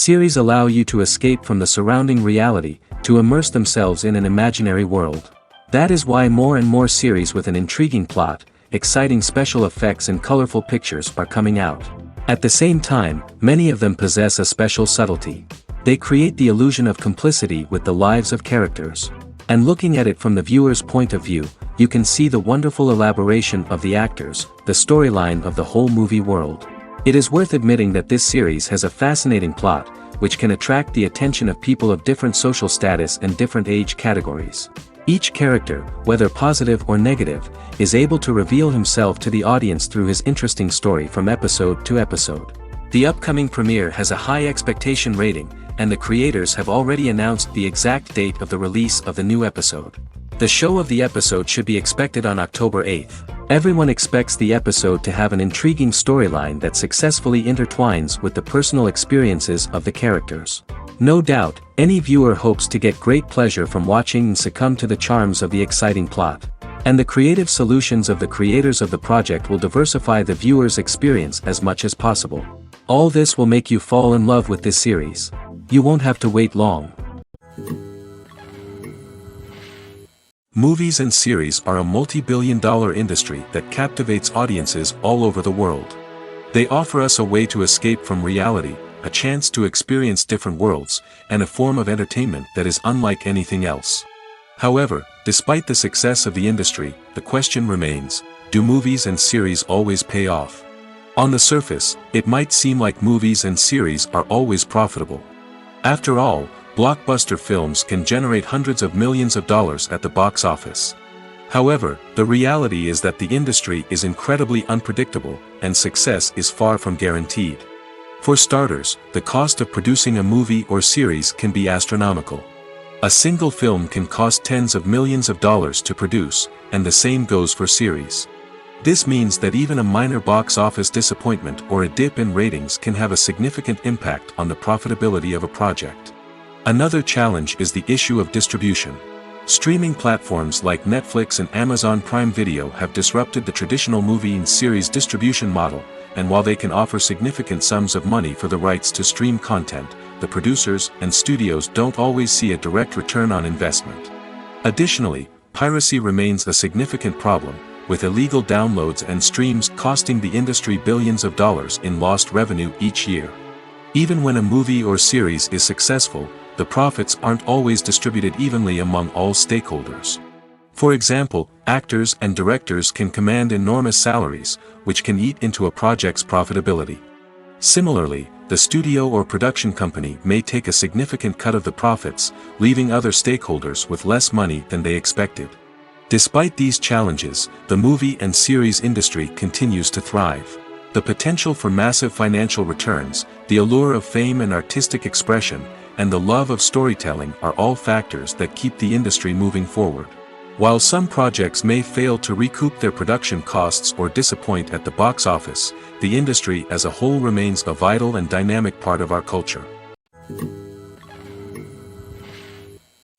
Series allow you to escape from the surrounding reality, to immerse themselves in an imaginary world. That is why more and more series with an intriguing plot, exciting special effects and colorful pictures are coming out. At the same time, many of them possess a special subtlety. They create the illusion of complicity with the lives of characters. And looking at it from the viewer's point of view, you can see the wonderful elaboration of the actors, the storyline of the whole movie world. It is worth admitting that this series has a fascinating plot, which can attract the attention of people of different social status and different age categories. Each character, whether positive or negative, is able to reveal himself to the audience through his interesting story from episode to episode. The upcoming premiere has a high expectation rating, and the creators have already announced the exact date of the release of the new episode. The show of the episode should be expected on October 8th. Everyone expects the episode to have an intriguing storyline that successfully intertwines with the personal experiences of the characters. No doubt, any viewer hopes to get great pleasure from watching and succumb to the charms of the exciting plot. And the creative solutions of the creators of the project will diversify the viewer's experience as much as possible. All this will make you fall in love with this series. You won't have to wait long. Movies and series are a multi-billion-dollar industry that captivates audiences all over the world. They offer us a way to escape from reality, a chance to experience different worlds, and a form of entertainment that is unlike anything else. However, despite the success of the industry, the question remains, do movies and series always pay off? On the surface, it might seem like movies and series are always profitable. After all, blockbuster films can generate hundreds of millions of dollars at the box office. However, the reality is that the industry is incredibly unpredictable, and success is far from guaranteed. For starters, the cost of producing a movie or series can be astronomical. A single film can cost tens of millions of dollars to produce, and the same goes for series. This means that even a minor box office disappointment or a dip in ratings can have a significant impact on the profitability of a project. Another challenge is the issue of distribution. Streaming platforms like Netflix and Amazon Prime Video have disrupted the traditional movie and series distribution model, and while they can offer significant sums of money for the rights to stream content, the producers and studios don't always see a direct return on investment. Additionally, piracy remains a significant problem, with illegal downloads and streams costing the industry billions of dollars in lost revenue each year. Even when a movie or series is successful, the profits aren't always distributed evenly among all stakeholders. For example, actors and directors can command enormous salaries, which can eat into a project's profitability. Similarly, the studio or production company may take a significant cut of the profits, leaving other stakeholders with less money than they expected. Despite these challenges, the movie and series industry continues to thrive. The potential for massive financial returns, the allure of fame and artistic expression, and the love of storytelling are all factors that keep the industry moving forward. While some projects may fail to recoup their production costs or disappoint at the box office, the industry as a whole remains a vital and dynamic part of our culture.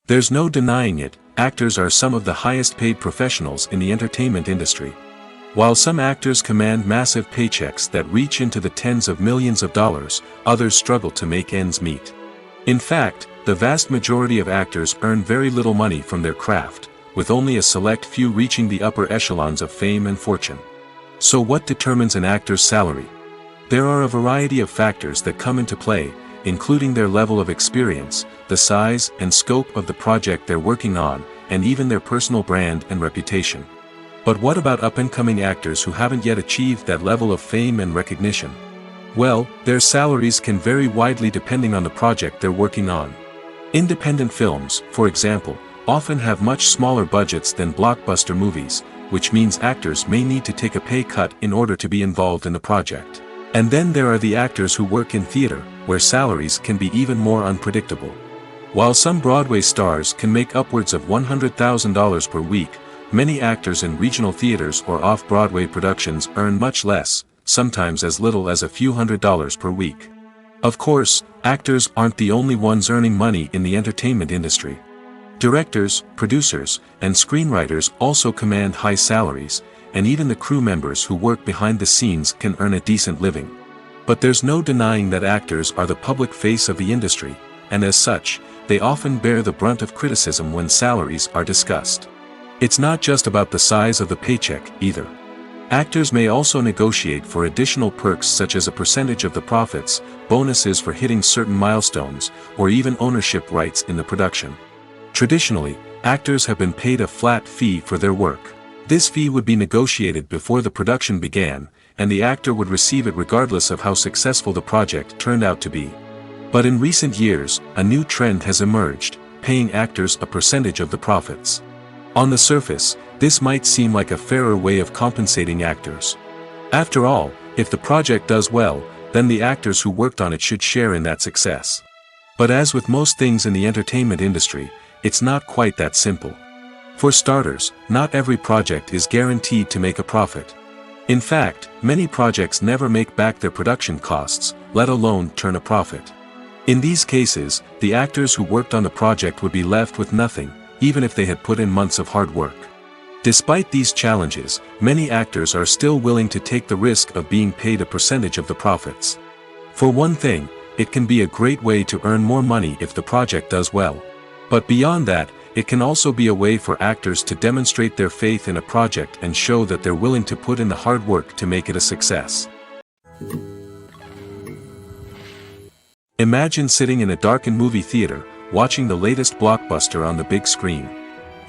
There's no denying it, actors are some of the highest paid professionals in the entertainment industry. While some actors command massive paychecks that reach into the tens of millions of dollars, others struggle to make ends meet. In fact, the vast majority of actors earn very little money from their craft, with only a select few reaching the upper echelons of fame and fortune. So what determines an actor's salary? There are a variety of factors that come into play, including their level of experience, the size and scope of the project they're working on, and even their personal brand and reputation. But what about up-and-coming actors who haven't yet achieved that level of fame and recognition? Well, their salaries can vary widely depending on the project they're working on. Independent films, for example, often have much smaller budgets than blockbuster movies, which means actors may need to take a pay cut in order to be involved in the project. And then there are the actors who work in theater, where salaries can be even more unpredictable. While some Broadway stars can make upwards of $100,000 per week, many actors in regional theaters or off-Broadway productions earn much less, sometimes as little as a few $100s per week. Of course, actors aren't the only ones earning money in the entertainment industry. Directors, producers, and screenwriters also command high salaries, and even the crew members who work behind the scenes can earn a decent living. But there's no denying that actors are the public face of the industry, and as such, they often bear the brunt of criticism when salaries are discussed. It's not just about the size of the paycheck, either. Actors may also negotiate for additional perks such as a percentage of the profits, bonuses for hitting certain milestones, or even ownership rights in the production. Traditionally, actors have been paid a flat fee for their work. This fee would be negotiated before the production began, and the actor would receive it regardless of how successful the project turned out to be. But in recent years, a new trend has emerged, paying actors a percentage of the profits. On the surface, this might seem like a fairer way of compensating actors. After all, if the project does well, then the actors who worked on it should share in that success. But as with most things in the entertainment industry, it's not quite that simple. For starters, not every project is guaranteed to make a profit. In fact, many projects never make back their production costs, let alone turn a profit. In these cases, the actors who worked on the project would be left with nothing, even if they had put in months of hard work. Despite these challenges, many actors are still willing to take the risk of being paid a percentage of the profits. For one thing, it can be a great way to earn more money if the project does well. But beyond that, it can also be a way for actors to demonstrate their faith in a project and show that they're willing to put in the hard work to make it a success. Imagine sitting in a darkened movie theater, watching the latest blockbuster on the big screen.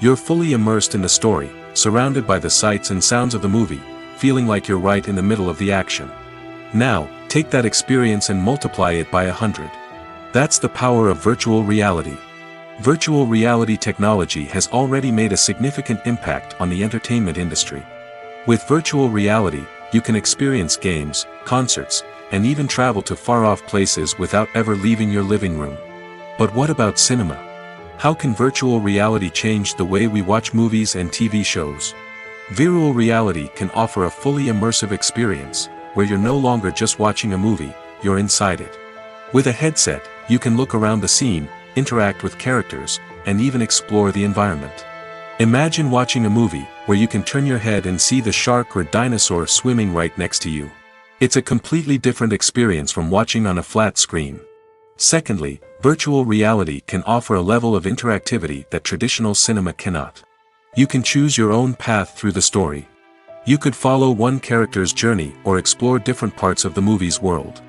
You're fully immersed in the story, surrounded by the sights and sounds of the movie, feeling like you're right in the middle of the action. Now, take that experience and multiply it by 100. That's the power of virtual reality. Virtual reality technology has already made a significant impact on the entertainment industry. With virtual reality, you can experience games, concerts, and even travel to far-off places without ever leaving your living room. But what about cinema? How can virtual reality change the way we watch movies and TV shows? Virtual reality can offer a fully immersive experience, where you're no longer just watching a movie, you're inside it. With a headset, you can look around the scene, interact with characters, and even explore the environment. Imagine watching a movie, where you can turn your head and see the shark or dinosaur swimming right next to you. It's a completely different experience from watching on a flat screen. Secondly, virtual reality can offer a level of interactivity that traditional cinema cannot. You can choose your own path through the story. You could follow one character's journey or explore different parts of the movie's world.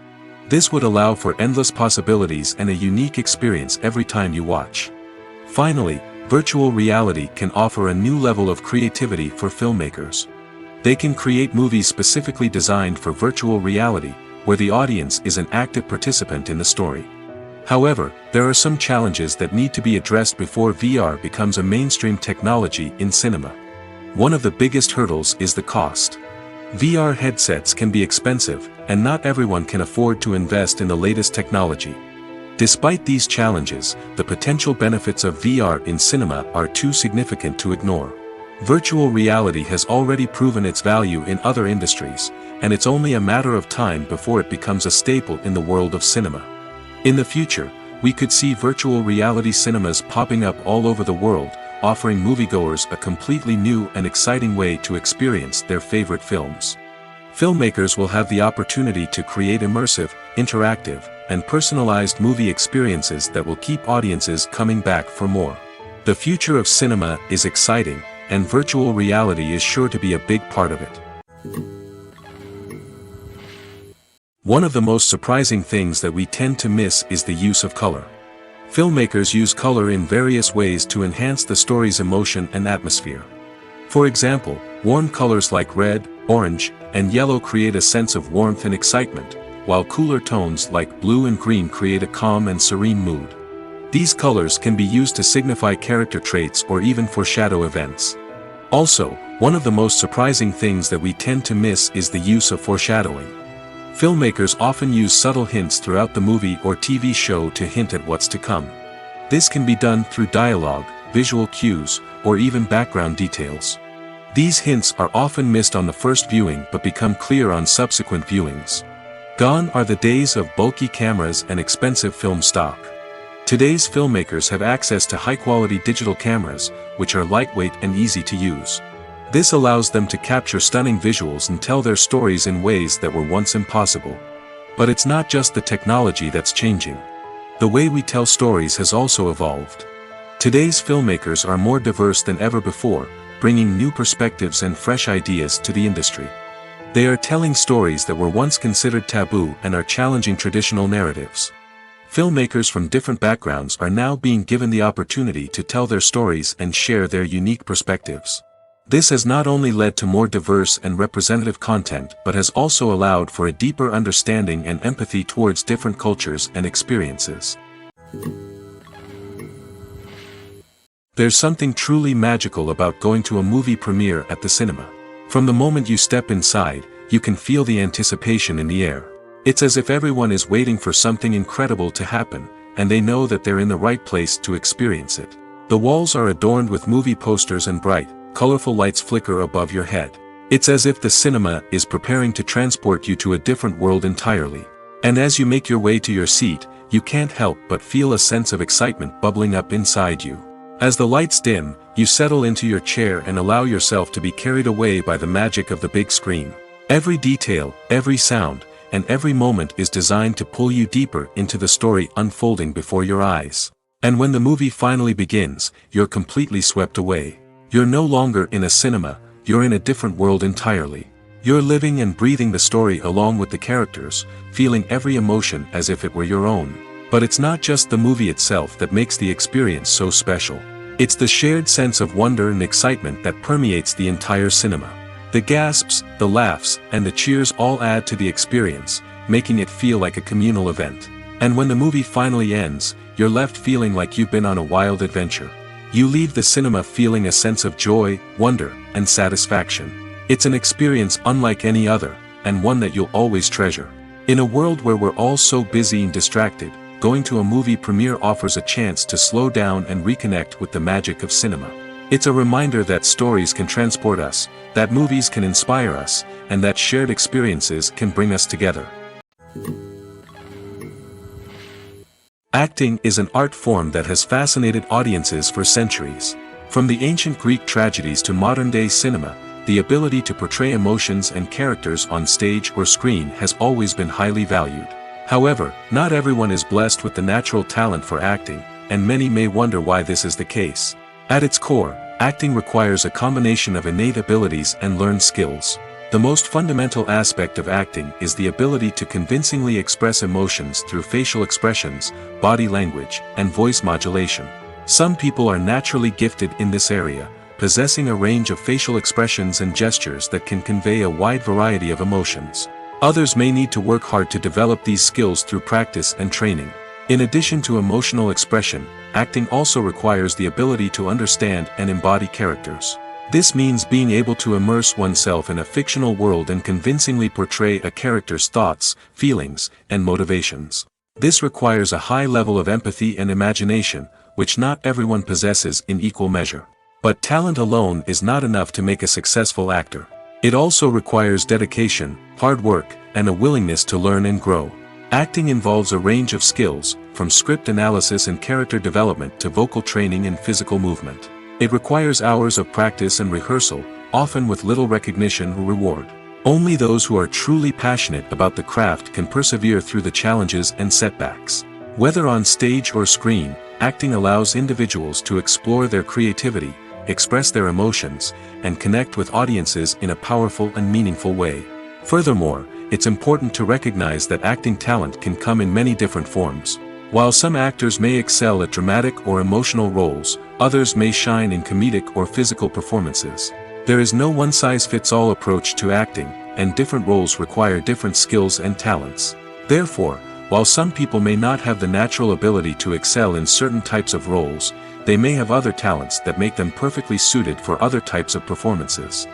This would allow for endless possibilities and a unique experience every time you watch. Finally, virtual reality can offer a new level of creativity for filmmakers. They can create movies specifically designed for virtual reality, where the audience is an active participant in the story. However, there are some challenges that need to be addressed before VR becomes a mainstream technology in cinema. One of the biggest hurdles is the cost. VR headsets can be expensive, and not everyone can afford to invest in the latest technology. Despite these challenges, the potential benefits of VR in cinema are too significant to ignore. Virtual reality has already proven its value in other industries, and it's only a matter of time before it becomes a staple in the world of cinema. In the future, we could see virtual reality cinemas popping up all over the world, offering moviegoers a completely new and exciting way to experience their favorite films. Filmmakers will have the opportunity to create immersive, interactive, and personalized movie experiences that will keep audiences coming back for more. The future of cinema is exciting, and virtual reality is sure to be a big part of it. One of the most surprising things that we tend to miss is the use of color. Filmmakers use color in various ways to enhance the story's emotion and atmosphere. For example, warm colors like red, orange, and yellow create a sense of warmth and excitement, while cooler tones like blue and green create a calm and serene mood. These colors can be used to signify character traits or even foreshadow events. Also, one of the most surprising things that we tend to miss is the use of foreshadowing. Filmmakers often use subtle hints throughout the movie or TV show to hint at what's to come. This can be done through dialogue, visual cues, or even background details. These hints are often missed on the first viewing but become clear on subsequent viewings. Gone are the days of bulky cameras and expensive film stock. Today's filmmakers have access to high-quality digital cameras, which are lightweight and easy to use. This allows them to capture stunning visuals and tell their stories in ways that were once impossible. But it's not just the technology that's changing. The way we tell stories has also evolved. Today's filmmakers are more diverse than ever before, bringing new perspectives and fresh ideas to the industry. They are telling stories that were once considered taboo and are challenging traditional narratives. Filmmakers from different backgrounds are now being given the opportunity to tell their stories and share their unique perspectives. This has not only led to more diverse and representative content but has also allowed for a deeper understanding and empathy towards different cultures and experiences. There's something truly magical about going to a movie premiere at the cinema. From the moment you step inside, you can feel the anticipation in the air. It's as if everyone is waiting for something incredible to happen, and they know that they're in the right place to experience it. The walls are adorned with movie posters and bright, colorful lights flicker above your head. It's as if the cinema is preparing to transport you to a different world entirely. And as you make your way to your seat, you can't help but feel a sense of excitement bubbling up inside you. As the lights dim, you settle into your chair and allow yourself to be carried away by the magic of the big screen. Every detail, every sound, and every moment is designed to pull you deeper into the story unfolding before your eyes. And when the movie finally begins, you're completely swept away. You're no longer in a cinema, you're in a different world entirely. You're living and breathing the story along with the characters, feeling every emotion as if it were your own. But it's not just the movie itself that makes the experience so special. It's the shared sense of wonder and excitement that permeates the entire cinema. The gasps, the laughs, and the cheers all add to the experience, making it feel like a communal event. And when the movie finally ends, you're left feeling like you've been on a wild adventure. You leave the cinema feeling a sense of joy, wonder, and satisfaction. It's an experience unlike any other, and one that you'll always treasure. In a world where we're all so busy and distracted, going to a movie premiere offers a chance to slow down and reconnect with the magic of cinema. It's a reminder that stories can transport us, that movies can inspire us, and that shared experiences can bring us together. Acting is an art form that has fascinated audiences for centuries. From the ancient Greek tragedies to modern-day cinema, the ability to portray emotions and characters on stage or screen has always been highly valued. However, not everyone is blessed with the natural talent for acting, and many may wonder why this is the case. At its core, acting requires a combination of innate abilities and learned skills. The most fundamental aspect of acting is the ability to convincingly express emotions through facial expressions, body language, and voice modulation. Some people are naturally gifted in this area, possessing a range of facial expressions and gestures that can convey a wide variety of emotions. Others may need to work hard to develop these skills through practice and training. In addition to emotional expression, acting also requires the ability to understand and embody characters. This means being able to immerse oneself in a fictional world and convincingly portray a character's thoughts, feelings, and motivations. This requires a high level of empathy and imagination, which not everyone possesses in equal measure. But talent alone is not enough to make a successful actor. It also requires dedication, hard work, and a willingness to learn and grow. Acting involves a range of skills, from script analysis and character development to vocal training and physical movement. It requires hours of practice and rehearsal, often with little recognition or reward. Only those who are truly passionate about the craft can persevere through the challenges and setbacks. Whether on stage or screen, acting allows individuals to explore their creativity, express their emotions, and connect with audiences in a powerful and meaningful way. Furthermore, it's important to recognize that acting talent can come in many different forms. While some actors may excel at dramatic or emotional roles, others may shine in comedic or physical performances. There is no one-size-fits-all approach to acting, and different roles require different skills and talents. Therefore, while some people may not have the natural ability to excel in certain types of roles, they may have other talents that make them perfectly suited for other types of performances.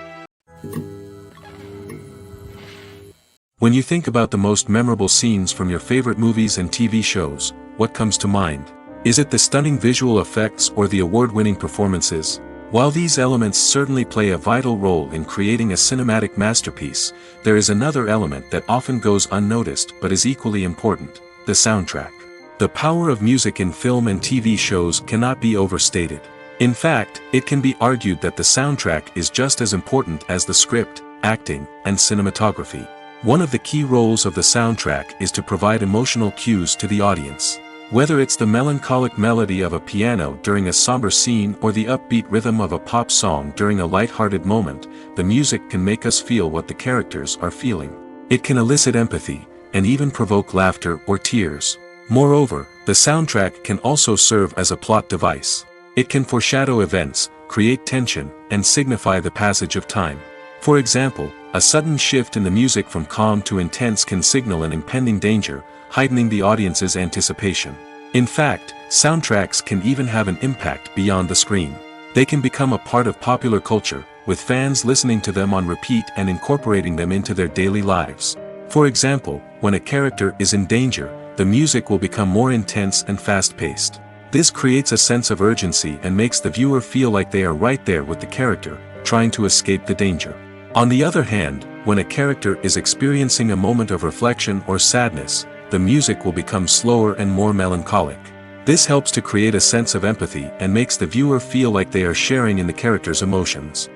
When you think about the most memorable scenes from your favorite movies and TV shows, what comes to mind? Is it the stunning visual effects or the award-winning performances? While these elements certainly play a vital role in creating a cinematic masterpiece, there is another element that often goes unnoticed but is equally important: the soundtrack. The power of music in film and TV shows cannot be overstated. In fact, it can be argued that the soundtrack is just as important as the script, acting, and cinematography. One of the key roles of the soundtrack is to provide emotional cues to the audience. Whether it's the melancholic melody of a piano during a somber scene or the upbeat rhythm of a pop song during a light-hearted moment, the music can make us feel what the characters are feeling. It can elicit empathy, and even provoke laughter or tears. Moreover, the soundtrack can also serve as a plot device. It can foreshadow events, create tension, and signify the passage of time. For example, a sudden shift in the music from calm to intense can signal an impending danger, heightening the audience's anticipation. In fact, soundtracks can even have an impact beyond the screen. They can become a part of popular culture, with fans listening to them on repeat and incorporating them into their daily lives. For example, when a character is in danger, the music will become more intense and fast-paced. This creates a sense of urgency and makes the viewer feel like they are right there with the character, trying to escape the danger. On the other hand, when a character is experiencing a moment of reflection or sadness, the music will become slower and more melancholic. This helps to create a sense of empathy and makes the viewer feel like they are sharing in the character's emotions.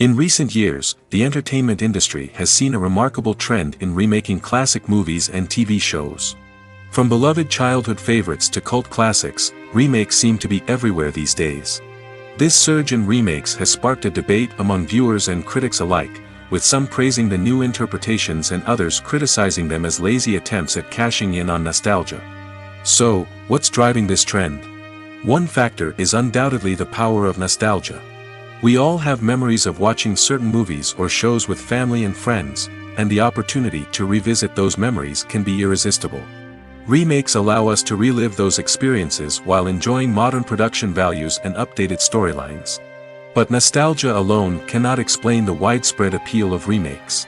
In recent years, the entertainment industry has seen a remarkable trend in remaking classic movies and TV shows. From beloved childhood favorites to cult classics, remakes seem to be everywhere these days. This surge in remakes has sparked a debate among viewers and critics alike, with some praising the new interpretations and others criticizing them as lazy attempts at cashing in on nostalgia. So, what's driving this trend? One factor is undoubtedly the power of nostalgia. We all have memories of watching certain movies or shows with family and friends, and the opportunity to revisit those memories can be irresistible. Remakes allow us to relive those experiences while enjoying modern production values and updated storylines. But nostalgia alone cannot explain the widespread appeal of remakes.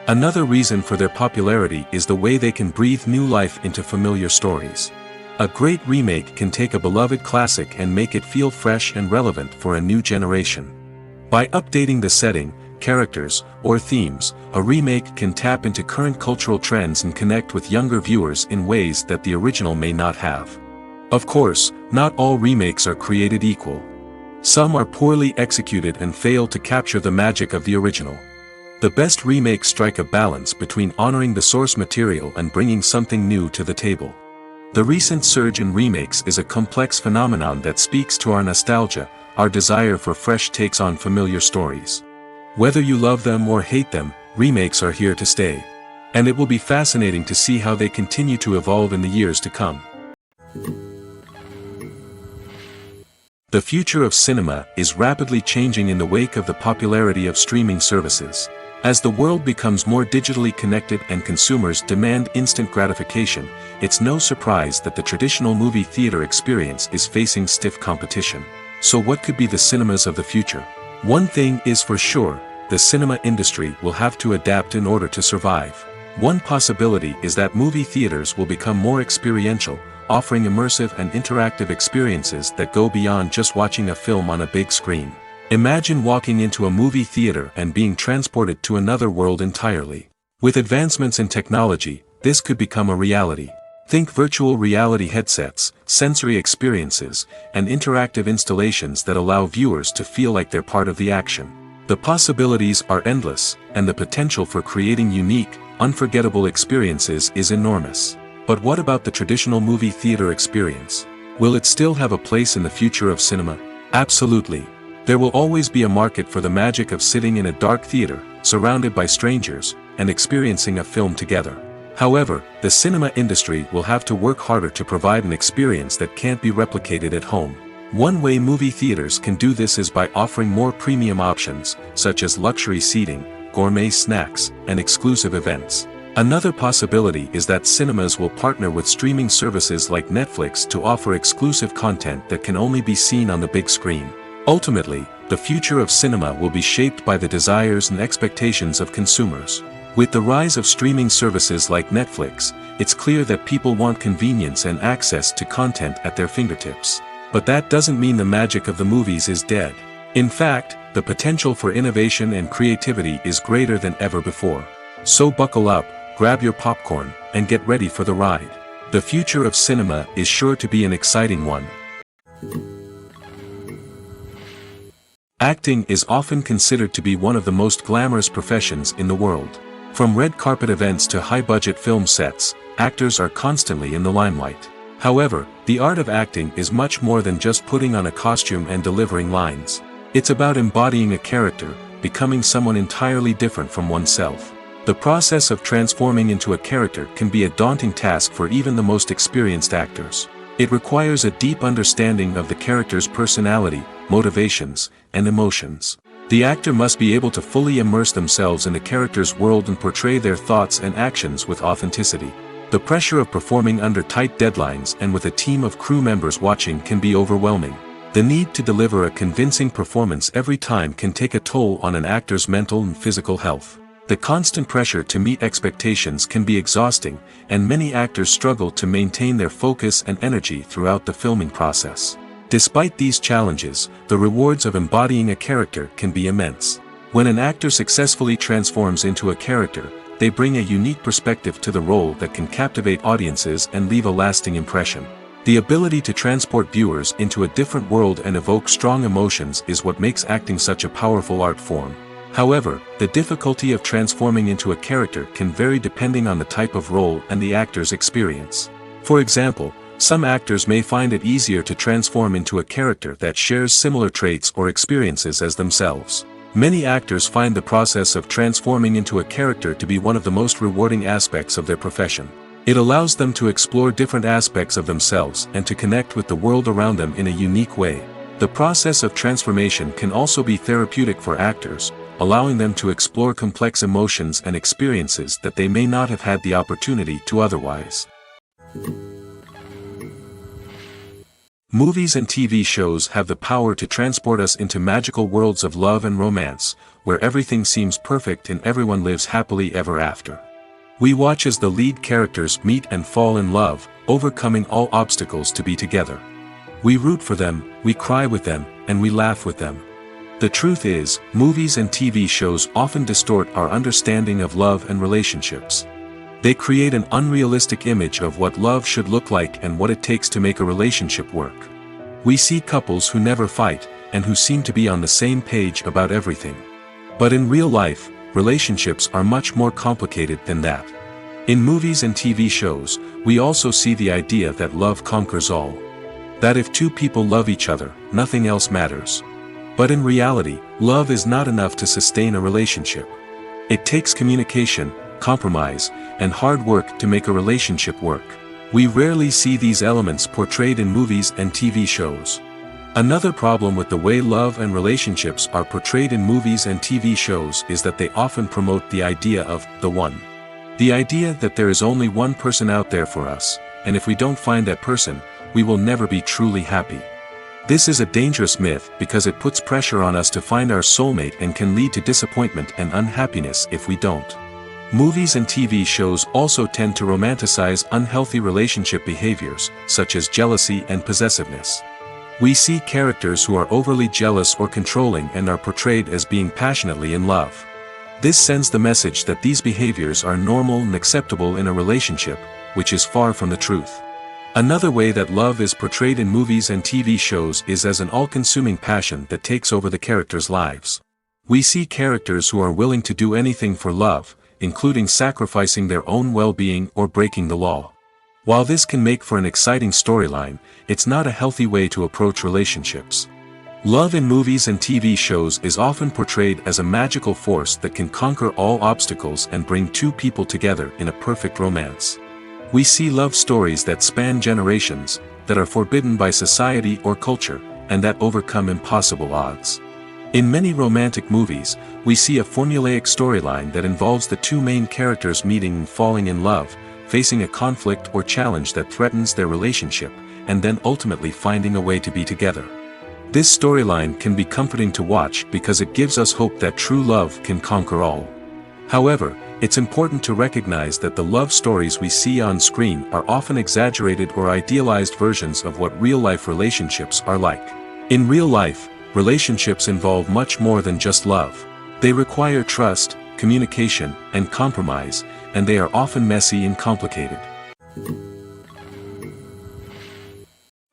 Another reason for their popularity is the way they can breathe new life into familiar stories. A great remake can take a beloved classic and make it feel fresh and relevant for a new generation. By updating the setting, characters, or themes, a remake can tap into current cultural trends and connect with younger viewers in ways that the original may not have. Of course, not all remakes are created equal. Some are poorly executed and fail to capture the magic of the original. The best remakes strike a balance between honoring the source material and bringing something new to the table. The recent surge in remakes is a complex phenomenon that speaks to our nostalgia, our desire for fresh takes on familiar stories. Whether you love them or hate them, remakes are here to stay. And it will be fascinating to see how they continue to evolve in the years to come. The future of cinema is rapidly changing in the wake of the popularity of streaming services. As the world becomes more digitally connected and consumers demand instant gratification, it's no surprise that the traditional movie theater experience is facing stiff competition. So what could be the cinemas of the future? One thing is for sure, the cinema industry will have to adapt in order to survive. One possibility is that movie theaters will become more experiential, offering immersive and interactive experiences that go beyond just watching a film on a big screen. Imagine walking into a movie theater and being transported to another world entirely. With advancements in technology, this could become a reality. Think virtual reality headsets, sensory experiences, and interactive installations that allow viewers to feel like they're part of the action. The possibilities are endless, and the potential for creating unique, unforgettable experiences is enormous. But what about the traditional movie theater experience? Will it still have a place in the future of cinema? Absolutely. There will always be a market for the magic of sitting in a dark theater, surrounded by strangers, and experiencing a film together. However, the cinema industry will have to work harder to provide an experience that can't be replicated at home. One way movie theaters can do this is by offering more premium options, such as luxury seating, gourmet snacks, and exclusive events. Another possibility is that cinemas will partner with streaming services like Netflix to offer exclusive content that can only be seen on the big screen. Ultimately, the future of cinema will be shaped by the desires and expectations of consumers. With the rise of streaming services like Netflix, it's clear that people want convenience and access to content at their fingertips. But that doesn't mean the magic of the movies is dead. In fact, the potential for innovation and creativity is greater than ever before. So buckle up, grab your popcorn, and get ready for the ride. The future of cinema is sure to be an exciting one. Acting is often considered to be one of the most glamorous professions in the world. From red carpet events to high-budget film sets, actors are constantly in the limelight. However, the art of acting is much more than just putting on a costume and delivering lines. It's about embodying a character, becoming someone entirely different from oneself. The process of transforming into a character can be a daunting task for even the most experienced actors. It requires a deep understanding of the character's personality, motivations, and emotions. The actor must be able to fully immerse themselves in the character's world and portray their thoughts and actions with authenticity. The pressure of performing under tight deadlines and with a team of crew members watching can be overwhelming. The need to deliver a convincing performance every time can take a toll on an actor's mental and physical health. The constant pressure to meet expectations can be exhausting, and many actors struggle to maintain their focus and energy throughout the filming process. Despite these challenges, the rewards of embodying a character can be immense. When an actor successfully transforms into a character, they bring a unique perspective to the role that can captivate audiences and leave a lasting impression. The ability to transport viewers into a different world and evoke strong emotions is what makes acting such a powerful art form. However, the difficulty of transforming into a character can vary depending on the type of role and the actor's experience. For example, some actors may find it easier to transform into a character that shares similar traits or experiences as themselves. Many actors find the process of transforming into a character to be one of the most rewarding aspects of their profession. It allows them to explore different aspects of themselves and to connect with the world around them in a unique way. The process of transformation can also be therapeutic for actors, allowing them to explore complex emotions and experiences that they may not have had the opportunity to otherwise. Movies and TV shows have the power to transport us into magical worlds of love and romance, where everything seems perfect and everyone lives happily ever after. We watch as the lead characters meet and fall in love, overcoming all obstacles to be together. We root for them, we cry with them, and we laugh with them. The truth is, movies and TV shows often distort our understanding of love and relationships. They create an unrealistic image of what love should look like and what it takes to make a relationship work. We see couples who never fight, and who seem to be on the same page about everything. But in real life, relationships are much more complicated than that. In movies and TV shows, we also see the idea that love conquers all. That if two people love each other, nothing else matters. But in reality, love is not enough to sustain a relationship. It takes communication, compromise, and hard work to make a relationship work. We rarely see these elements portrayed in movies and TV shows. Another problem with the way love and relationships are portrayed in movies and TV shows is that they often promote the idea of the one. The idea that there is only one person out there for us, and if we don't find that person, we will never be truly happy. This is a dangerous myth because it puts pressure on us to find our soulmate and can lead to disappointment and unhappiness if we don't. Movies and TV shows also tend to romanticize unhealthy relationship behaviors, such as jealousy and possessiveness. We see characters who are overly jealous or controlling and are portrayed as being passionately in love. This sends the message that these behaviors are normal and acceptable in a relationship, which is far from the truth. Another way that love is portrayed in movies and TV shows is as an all-consuming passion that takes over the characters' lives. We see characters who are willing to do anything for love, including sacrificing their own well-being or breaking the law. While this can make for an exciting storyline, it's not a healthy way to approach relationships. Love in movies and TV shows is often portrayed as a magical force that can conquer all obstacles and bring two people together in a perfect romance. We see love stories that span generations, that are forbidden by society or culture, and that overcome impossible odds. In many romantic movies, we see a formulaic storyline that involves the two main characters meeting and falling in love, facing a conflict or challenge that threatens their relationship, and then ultimately finding a way to be together. This storyline can be comforting to watch because it gives us hope that true love can conquer all. However, it's important to recognize that the love stories we see on screen are often exaggerated or idealized versions of what real-life relationships are like. In real life, relationships involve much more than just love. They require trust, communication, and compromise, and they are often messy and complicated.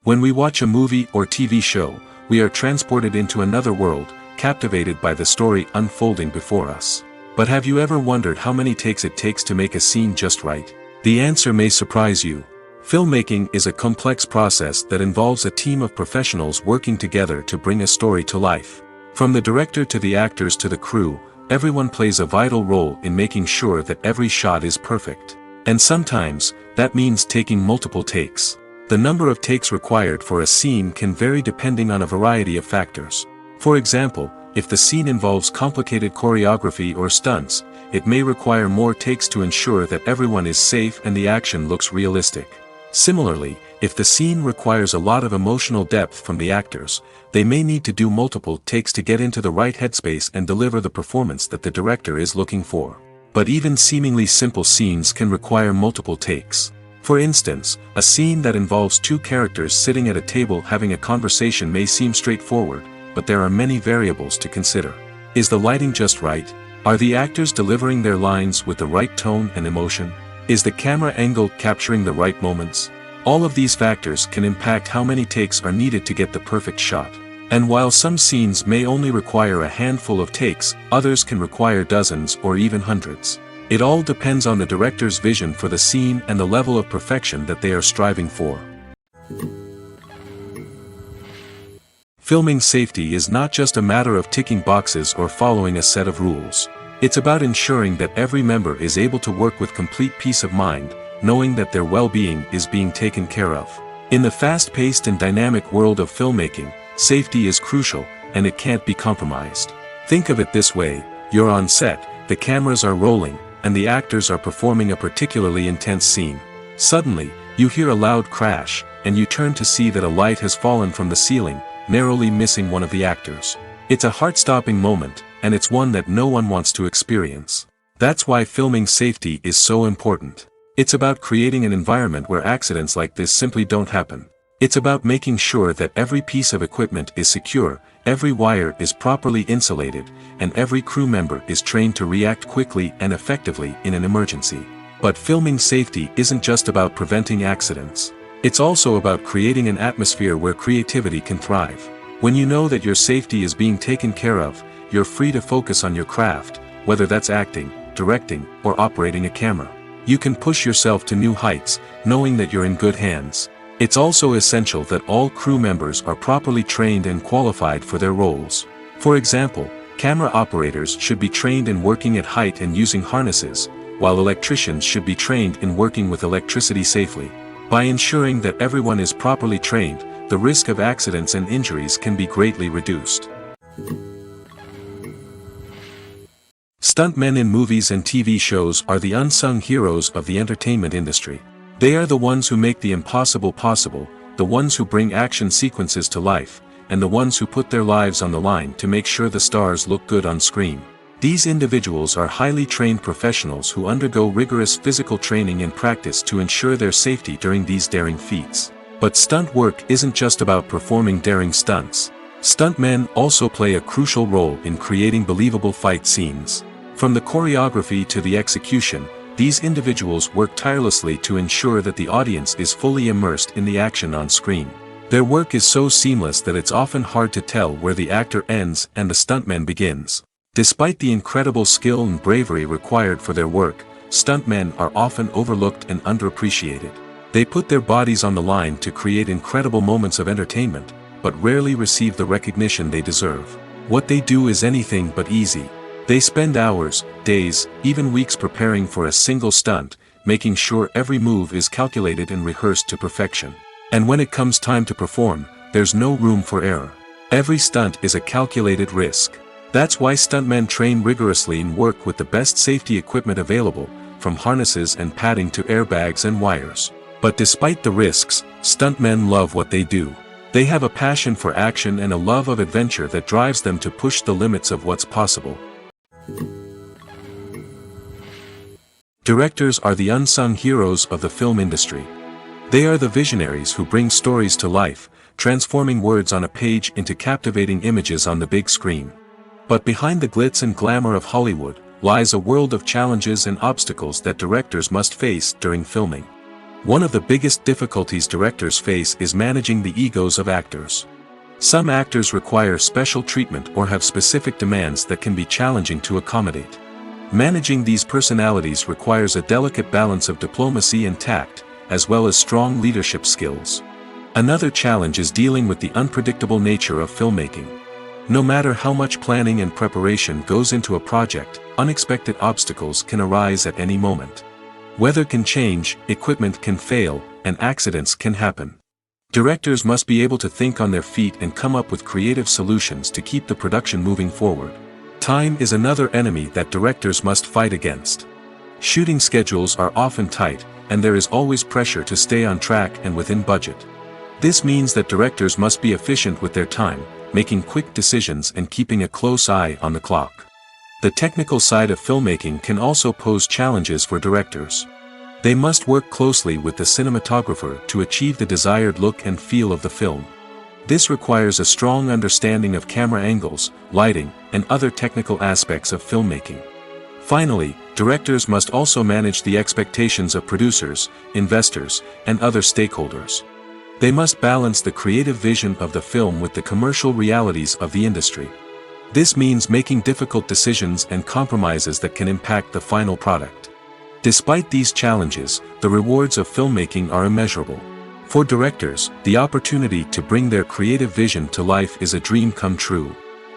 When we watch a movie or TV show, we are transported into another world, captivated by the story unfolding before us. But have you ever wondered how many takes it takes to make a scene just right? The answer may surprise you. Filmmaking is a complex process that involves a team of professionals working together to bring a story to life. From the director to the actors to the crew, everyone plays a vital role in making sure that every shot is perfect. And sometimes, that means taking multiple takes. The number of takes required for a scene can vary depending on a variety of factors. For example, if the scene involves complicated choreography or stunts, it may require more takes to ensure that everyone is safe and the action looks realistic. Similarly, if the scene requires a lot of emotional depth from the actors, they may need to do multiple takes to get into the right headspace and deliver the performance that the director is looking for. But even seemingly simple scenes can require multiple takes. For instance, a scene that involves two characters sitting at a table having a conversation may seem straightforward, but there are many variables to consider. Is the lighting just right? Are the actors delivering their lines with the right tone and emotion? Is the camera angle capturing the right moments? All of these factors can impact how many takes are needed to get the perfect shot. And while some scenes may only require a handful of takes, others can require dozens or even hundreds. It all depends on the director's vision for the scene and the level of perfection that they are striving for. Filming safety is not just a matter of ticking boxes or following a set of rules. It's about ensuring that every member is able to work with complete peace of mind, knowing that their well-being is being taken care of. In the fast-paced and dynamic world of filmmaking, safety is crucial, and it can't be compromised. Think of it this way: you're on set, the cameras are rolling, and the actors are performing a particularly intense scene. Suddenly, you hear a loud crash, and you turn to see that a light has fallen from the ceiling, narrowly missing one of the actors. It's a heart-stopping moment, and it's one that no one wants to experience. That's why filming safety is so important. It's about creating an environment where accidents like this simply don't happen. It's about making sure that every piece of equipment is secure, every wire is properly insulated, and every crew member is trained to react quickly and effectively in an emergency. But filming safety isn't just about preventing accidents. It's also about creating an atmosphere where creativity can thrive. When you know that your safety is being taken care of, you're free to focus on your craft, whether that's acting, directing, or operating a camera. You can push yourself to new heights, knowing that you're in good hands. It's also essential that all crew members are properly trained and qualified for their roles. For example, camera operators should be trained in working at height and using harnesses, while electricians should be trained in working with electricity safely. By ensuring that everyone is properly trained, the risk of accidents and injuries can be greatly reduced. Stuntmen in movies and TV shows are the unsung heroes of the entertainment industry. They are the ones who make the impossible possible, the ones who bring action sequences to life, and the ones who put their lives on the line to make sure the stars look good on screen. These individuals are highly trained professionals who undergo rigorous physical training and practice to ensure their safety during these daring feats. But stunt work isn't just about performing daring stunts. Stuntmen also play a crucial role in creating believable fight scenes. From the choreography to the execution, these individuals work tirelessly to ensure that the audience is fully immersed in the action on screen. Their work is so seamless that it's often hard to tell where the actor ends and the stuntman begins. Despite the incredible skill and bravery required for their work, stuntmen are often overlooked and underappreciated. They put their bodies on the line to create incredible moments of entertainment, but rarely receive the recognition they deserve. What they do is anything but easy. They spend hours, days, even weeks preparing for a single stunt, making sure every move is calculated and rehearsed to perfection. And when it comes time to perform, there's no room for error. Every stunt is a calculated risk. That's why stuntmen train rigorously and work with the best safety equipment available, from harnesses and padding to airbags and wires. But despite the risks, stuntmen love what they do. They have a passion for action and a love of adventure that drives them to push the limits of what's possible. Directors are the unsung heroes of the film industry. They are the visionaries who bring stories to life, transforming words on a page into captivating images on the big screen. But behind the glitz and glamour of Hollywood, lies a world of challenges and obstacles that directors must face during filming. One of the biggest difficulties directors face is managing the egos of actors. Some actors require special treatment or have specific demands that can be challenging to accommodate. Managing these personalities requires a delicate balance of diplomacy and tact, as well as strong leadership skills. Another challenge is dealing with the unpredictable nature of filmmaking. No matter how much planning and preparation goes into a project, unexpected obstacles can arise at any moment. Weather can change, equipment can fail, and accidents can happen. Directors must be able to think on their feet and come up with creative solutions to keep the production moving forward. Time is another enemy that directors must fight against. Shooting schedules are often tight, and there is always pressure to stay on track and within budget. This means that directors must be efficient with their time, making quick decisions and keeping a close eye on the clock. The technical side of filmmaking can also pose challenges for directors. They must work closely with the cinematographer to achieve the desired look and feel of the film. This requires a strong understanding of camera angles, lighting, and other technical aspects of filmmaking. Finally, directors must also manage the expectations of producers, investors, and other stakeholders. They must balance the creative vision of the film with the commercial realities of the industry. This means making difficult decisions and compromises that can impact the final product. Despite these challenges, the rewards of filmmaking are immeasurable. For directors, the opportunity to bring their creative vision to life is a dream come true.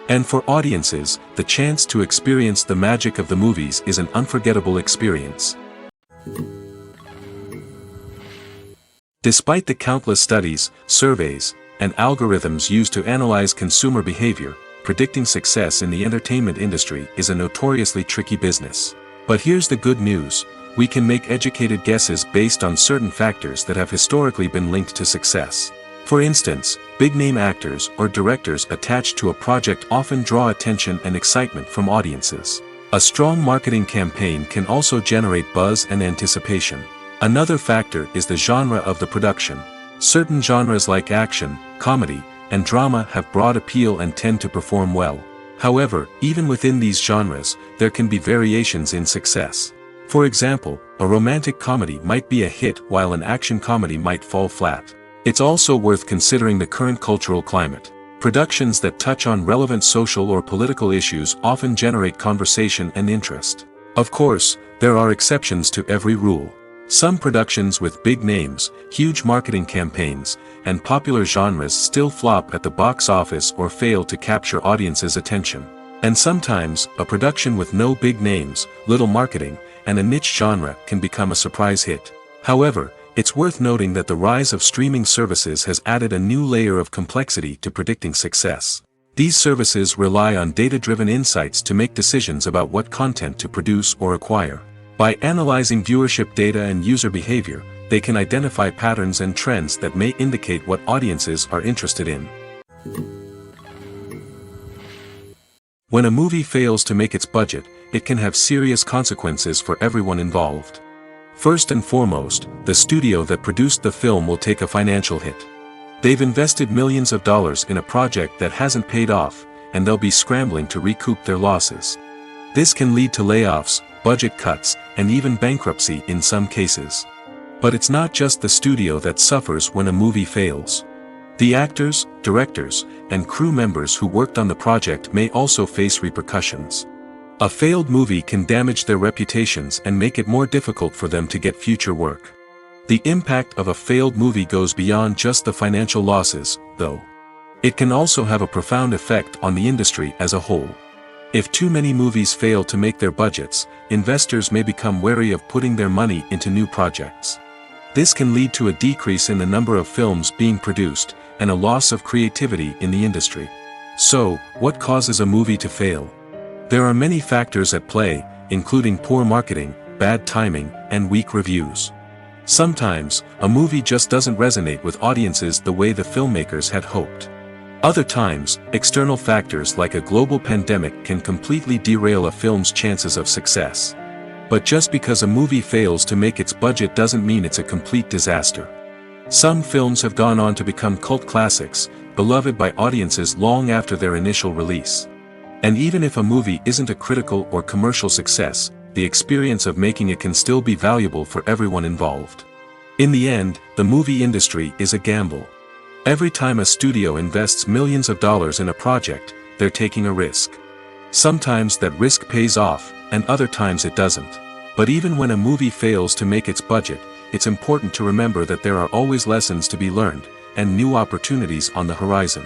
And for audiences, the chance to experience the magic of the movies is an unforgettable experience. Despite the countless studies, surveys, and algorithms used to analyze consumer behavior, predicting success in the entertainment industry is a notoriously tricky business. But here's the good news: we can make educated guesses based on certain factors that have historically been linked to success. For instance, big-name actors or directors attached to a project often draw attention and excitement from audiences. A strong marketing campaign can also generate buzz and anticipation. Another factor is the genre of the production. Certain genres like action, comedy, and drama have broad appeal and tend to perform well. However, even within these genres, there can be variations in success. For example, a romantic comedy might be a hit while an action comedy might fall flat. It's also worth considering the current cultural climate. Productions that touch on relevant social or political issues often generate conversation and interest. Of course, there are exceptions to every rule. Some productions with big names, huge marketing campaigns, and popular genres still flop at the box office or fail to capture audiences' attention. And sometimes, a production with no big names, little marketing, and a niche genre can become a surprise hit. However, it's worth noting that the rise of streaming services has added a new layer of complexity to predicting success. These services rely on data-driven insights to make decisions about what content to produce or acquire. By analyzing viewership data and user behavior, they can identify patterns and trends that may indicate what audiences are interested in. When a movie fails to make its budget, it can have serious consequences for everyone involved. First and foremost, the studio that produced the film will take a financial hit. They've invested millions of dollars in a project that hasn't paid off, and they'll be scrambling to recoup their losses. This can lead to layoffs, budget cuts, and even bankruptcy in some cases. But it's not just the studio that suffers when a movie fails. The actors, directors, and crew members who worked on the project may also face repercussions. A failed movie can damage their reputations and make it more difficult for them to get future work. The impact of a failed movie goes beyond just the financial losses, though. It can also have a profound effect on the industry as a whole. If too many movies fail to make their budgets, investors may become wary of putting their money into new projects. This can lead to a decrease in the number of films being produced, and a loss of creativity in the industry. So, what causes a movie to fail? There are many factors at play, including poor marketing, bad timing, and weak reviews. Sometimes, a movie just doesn't resonate with audiences the way the filmmakers had hoped. Other times, external factors like a global pandemic can completely derail a film's chances of success. But just because a movie fails to make its budget doesn't mean it's a complete disaster. Some films have gone on to become cult classics, beloved by audiences long after their initial release. And even if a movie isn't a critical or commercial success, the experience of making it can still be valuable for everyone involved. In the end, the movie industry is a gamble. Every time a studio invests millions of dollars in a project, they're taking a risk. Sometimes that risk pays off, and other times it doesn't. But even when a movie fails to make its budget, it's important to remember that there are always lessons to be learned, and new opportunities on the horizon.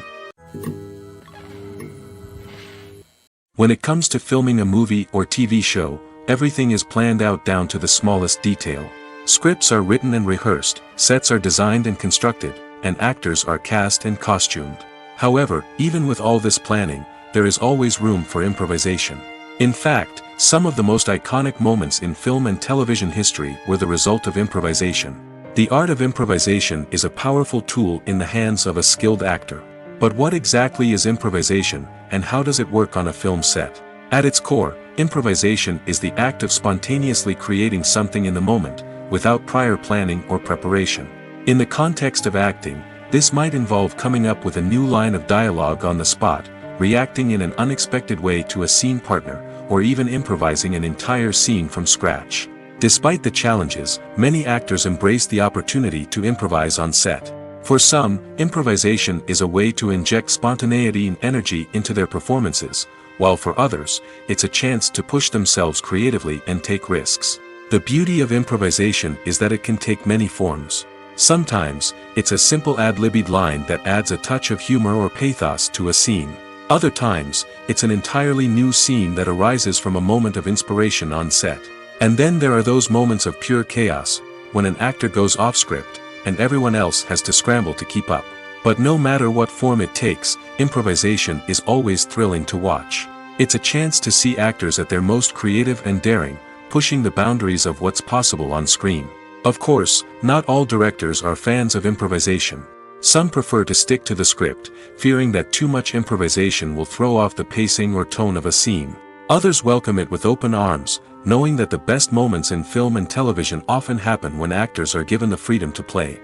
When it comes to filming a movie or TV show, everything is planned out down to the smallest detail. Scripts are written and rehearsed, sets are designed and constructed, and actors are cast and costumed. However, even with all this planning, there is always room for improvisation. In fact, some of the most iconic moments in film and television history were the result of improvisation. The art of improvisation is a powerful tool in the hands of a skilled actor. But what exactly is improvisation, and how does it work on a film set? At its core, improvisation is the act of spontaneously creating something in the moment, without prior planning or preparation. In the context of acting, this might involve coming up with a new line of dialogue on the spot, reacting in an unexpected way to a scene partner, or even improvising an entire scene from scratch. Despite the challenges, many actors embrace the opportunity to improvise on set. For some, improvisation is a way to inject spontaneity and energy into their performances, while for others, it's a chance to push themselves creatively and take risks. The beauty of improvisation is that it can take many forms. Sometimes, it's a simple ad-libbed line that adds a touch of humor or pathos to a scene. Other times, it's an entirely new scene that arises from a moment of inspiration on set. And then there are those moments of pure chaos, when an actor goes off script, and everyone else has to scramble to keep up. But no matter what form it takes, improvisation is always thrilling to watch. It's a chance to see actors at their most creative and daring, pushing the boundaries of what's possible on screen. Of course, not all directors are fans of improvisation. Some prefer to stick to the script, fearing that too much improvisation will throw off the pacing or tone of a scene. Others welcome it with open arms, knowing that the best moments in film and television often happen when actors are given the freedom to play.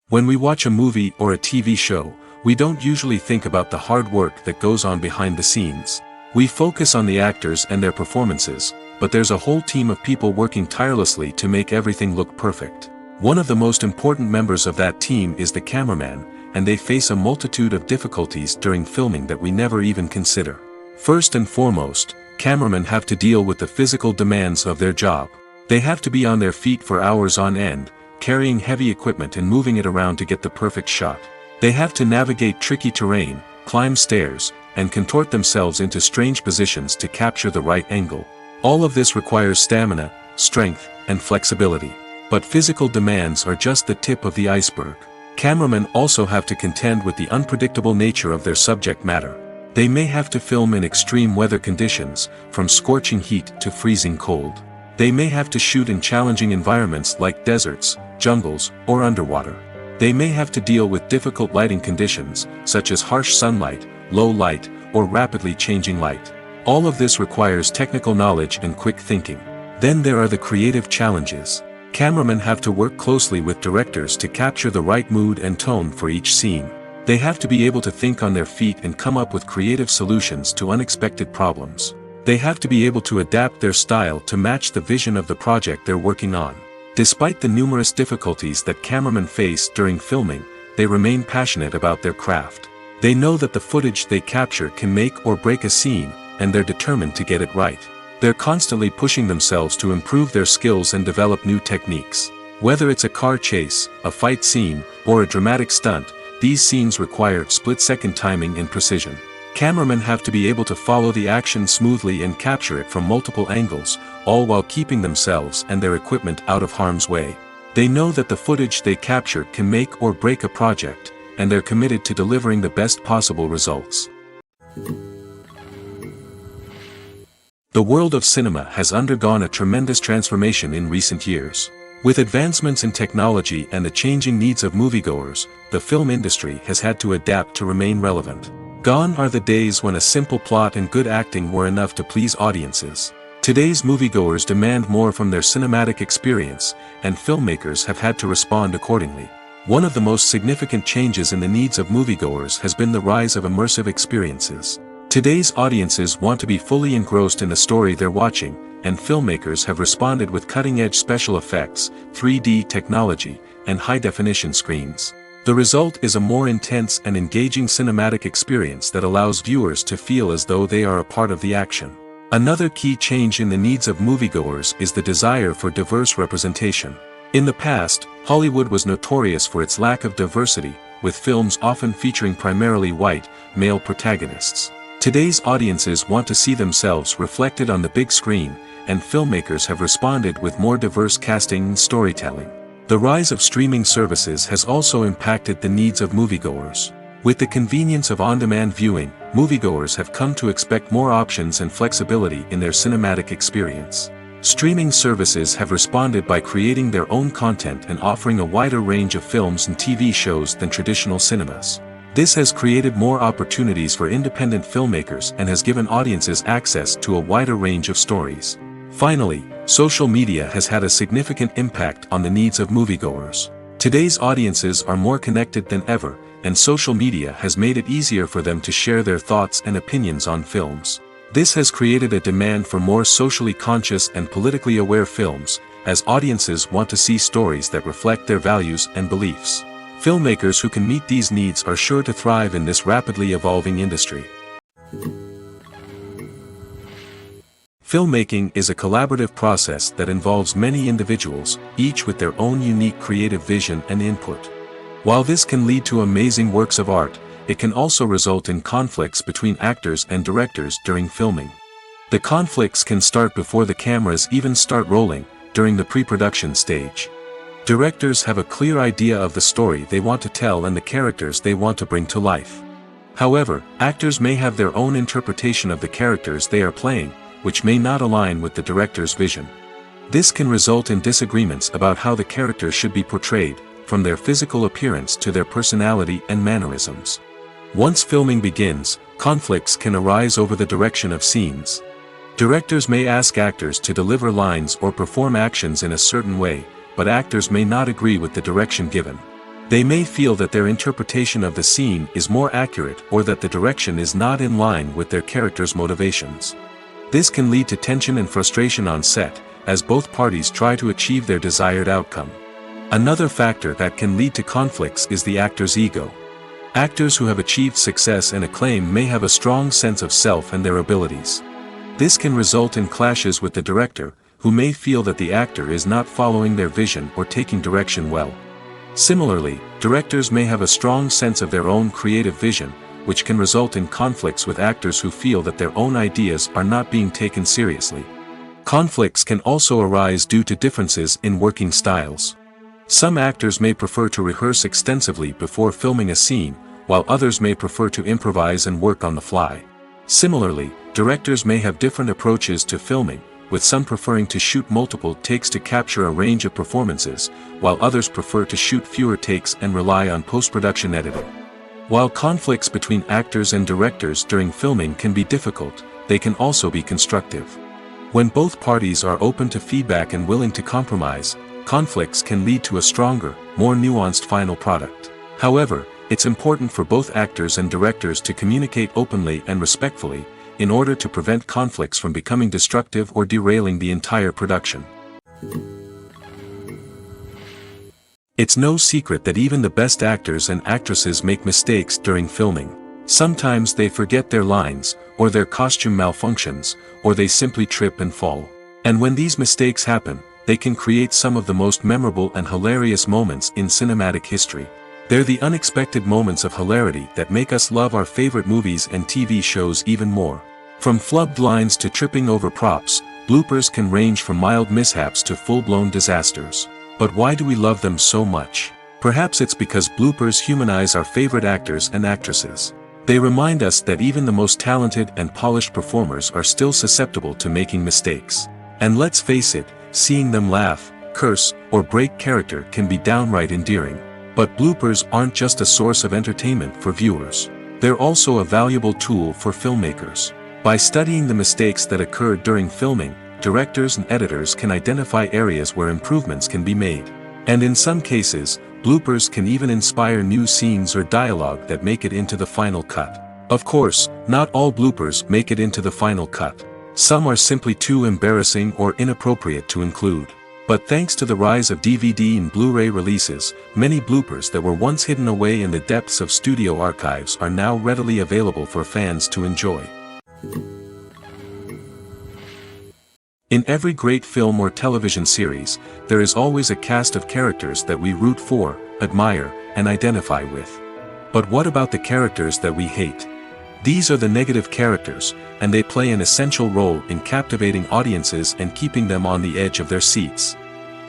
When we watch a movie or a TV show, we don't usually think about the hard work that goes on behind the scenes. We focus on the actors and their performances, but there's a whole team of people working tirelessly to make everything look perfect. One of the most important members of that team is the cameraman, and they face a multitude of difficulties during filming that we never even consider. First and foremost, cameramen have to deal with the physical demands of their job. They have to be on their feet for hours on end, carrying heavy equipment and moving it around to get the perfect shot. They have to navigate tricky terrain, climb stairs, and contort themselves into strange positions to capture the right angle. All of this requires stamina, strength, and flexibility. But physical demands are just the tip of the iceberg. Cameramen also have to contend with the unpredictable nature of their subject matter. They may have to film in extreme weather conditions, from scorching heat to freezing cold. They may have to shoot in challenging environments like deserts, jungles, or underwater. They may have to deal with difficult lighting conditions, such as harsh sunlight, low light, or rapidly changing light. All of this requires technical knowledge and quick thinking. Then there are the creative challenges. Cameramen have to work closely with directors to capture the right mood and tone for each scene. They have to be able to think on their feet and come up with creative solutions to unexpected problems. They have to be able to adapt their style to match the vision of the project they're working on. Despite the numerous difficulties that cameramen face during filming, they remain passionate about their craft. They know that the footage they capture can make or break a scene, and they're determined to get it right. They're constantly pushing themselves to improve their skills and develop new techniques. Whether it's a car chase, a fight scene, or a dramatic stunt, these scenes require split-second timing and precision. Cameramen have to be able to follow the action smoothly and capture it from multiple angles, all while keeping themselves and their equipment out of harm's way. They know that the footage they capture can make or break a project, and they're committed to delivering the best possible results. The world of cinema has undergone a tremendous transformation in recent years. With advancements in technology and the changing needs of moviegoers, the film industry has had to adapt to remain relevant. Gone are the days when a simple plot and good acting were enough to please audiences. Today's moviegoers demand more from their cinematic experience, and filmmakers have had to respond accordingly. One of the most significant changes in the needs of moviegoers has been the rise of immersive experiences. Today's audiences want to be fully engrossed in the story they're watching, and filmmakers have responded with cutting-edge special effects, 3D technology, and high-definition screens. The result is a more intense and engaging cinematic experience that allows viewers to feel as though they are a part of the action. Another key change in the needs of moviegoers is the desire for diverse representation. In the past, Hollywood was notorious for its lack of diversity, with films often featuring primarily white, male protagonists. Today's audiences want to see themselves reflected on the big screen, and filmmakers have responded with more diverse casting and storytelling. The rise of streaming services has also impacted the needs of moviegoers. With the convenience of on-demand viewing, moviegoers have come to expect more options and flexibility in their cinematic experience. Streaming services have responded by creating their own content and offering a wider range of films and TV shows than traditional cinemas. This has created more opportunities for independent filmmakers and has given audiences access to a wider range of stories. Finally, social media has had a significant impact on the needs of moviegoers. Today's audiences are more connected than ever, and social media has made it easier for them to share their thoughts and opinions on films. This has created a demand for more socially conscious and politically aware films, as audiences want to see stories that reflect their values and beliefs. Filmmakers who can meet these needs are sure to thrive in this rapidly evolving industry. Filmmaking is a collaborative process that involves many individuals, each with their own unique creative vision and input. While this can lead to amazing works of art, it can also result in conflicts between actors and directors during filming. The conflicts can start before the cameras even start rolling, during the pre-production stage. Directors have a clear idea of the story they want to tell and the characters they want to bring to life. However, actors may have their own interpretation of the characters they are playing, which may not align with the director's vision. This can result in disagreements about how the characters should be portrayed, from their physical appearance to their personality and mannerisms. Once filming begins, conflicts can arise over the direction of scenes. Directors may ask actors to deliver lines or perform actions in a certain way, but actors may not agree with the direction given. They may feel that their interpretation of the scene is more accurate or that the direction is not in line with their character's motivations. This can lead to tension and frustration on set, as both parties try to achieve their desired outcome. Another factor that can lead to conflicts is the actor's ego. Actors who have achieved success and acclaim may have a strong sense of self and their abilities. This can result in clashes with the director, who may feel that the actor is not following their vision or taking direction well. Similarly, directors may have a strong sense of their own creative vision, which can result in conflicts with actors who feel that their own ideas are not being taken seriously. Conflicts can also arise due to differences in working styles. Some actors may prefer to rehearse extensively before filming a scene, while others may prefer to improvise and work on the fly. Similarly, directors may have different approaches to filming, with some preferring to shoot multiple takes to capture a range of performances, while others prefer to shoot fewer takes and rely on post-production editing. While conflicts between actors and directors during filming can be difficult, they can also be constructive. When both parties are open to feedback and willing to compromise, conflicts can lead to a stronger, more nuanced final product. However, it's important for both actors and directors to communicate openly and respectfully, in order to prevent conflicts from becoming destructive or derailing the entire production. It's no secret that even the best actors and actresses make mistakes during filming. Sometimes they forget their lines, or their costume malfunctions, or they simply trip and fall. And when these mistakes happen, they can create some of the most memorable and hilarious moments in cinematic history. They're the unexpected moments of hilarity that make us love our favorite movies and TV shows even more. From flubbed lines to tripping over props, bloopers can range from mild mishaps to full-blown disasters. But why do we love them so much? Perhaps it's because bloopers humanize our favorite actors and actresses. They remind us that even the most talented and polished performers are still susceptible to making mistakes. And let's face it, seeing them laugh, curse, or break character can be downright endearing. But bloopers aren't just a source of entertainment for viewers. They're also a valuable tool for filmmakers. By studying the mistakes that occurred during filming, directors and editors can identify areas where improvements can be made. And in some cases, bloopers can even inspire new scenes or dialogue that make it into the final cut. Of course, not all bloopers make it into the final cut. Some are simply too embarrassing or inappropriate to include. But thanks to the rise of DVD and Blu-ray releases, many bloopers that were once hidden away in the depths of studio archives are now readily available for fans to enjoy. In every great film or television series, there is always a cast of characters that we root for, admire, and identify with. But what about the characters that we hate? These are the negative characters, and they play an essential role in captivating audiences and keeping them on the edge of their seats.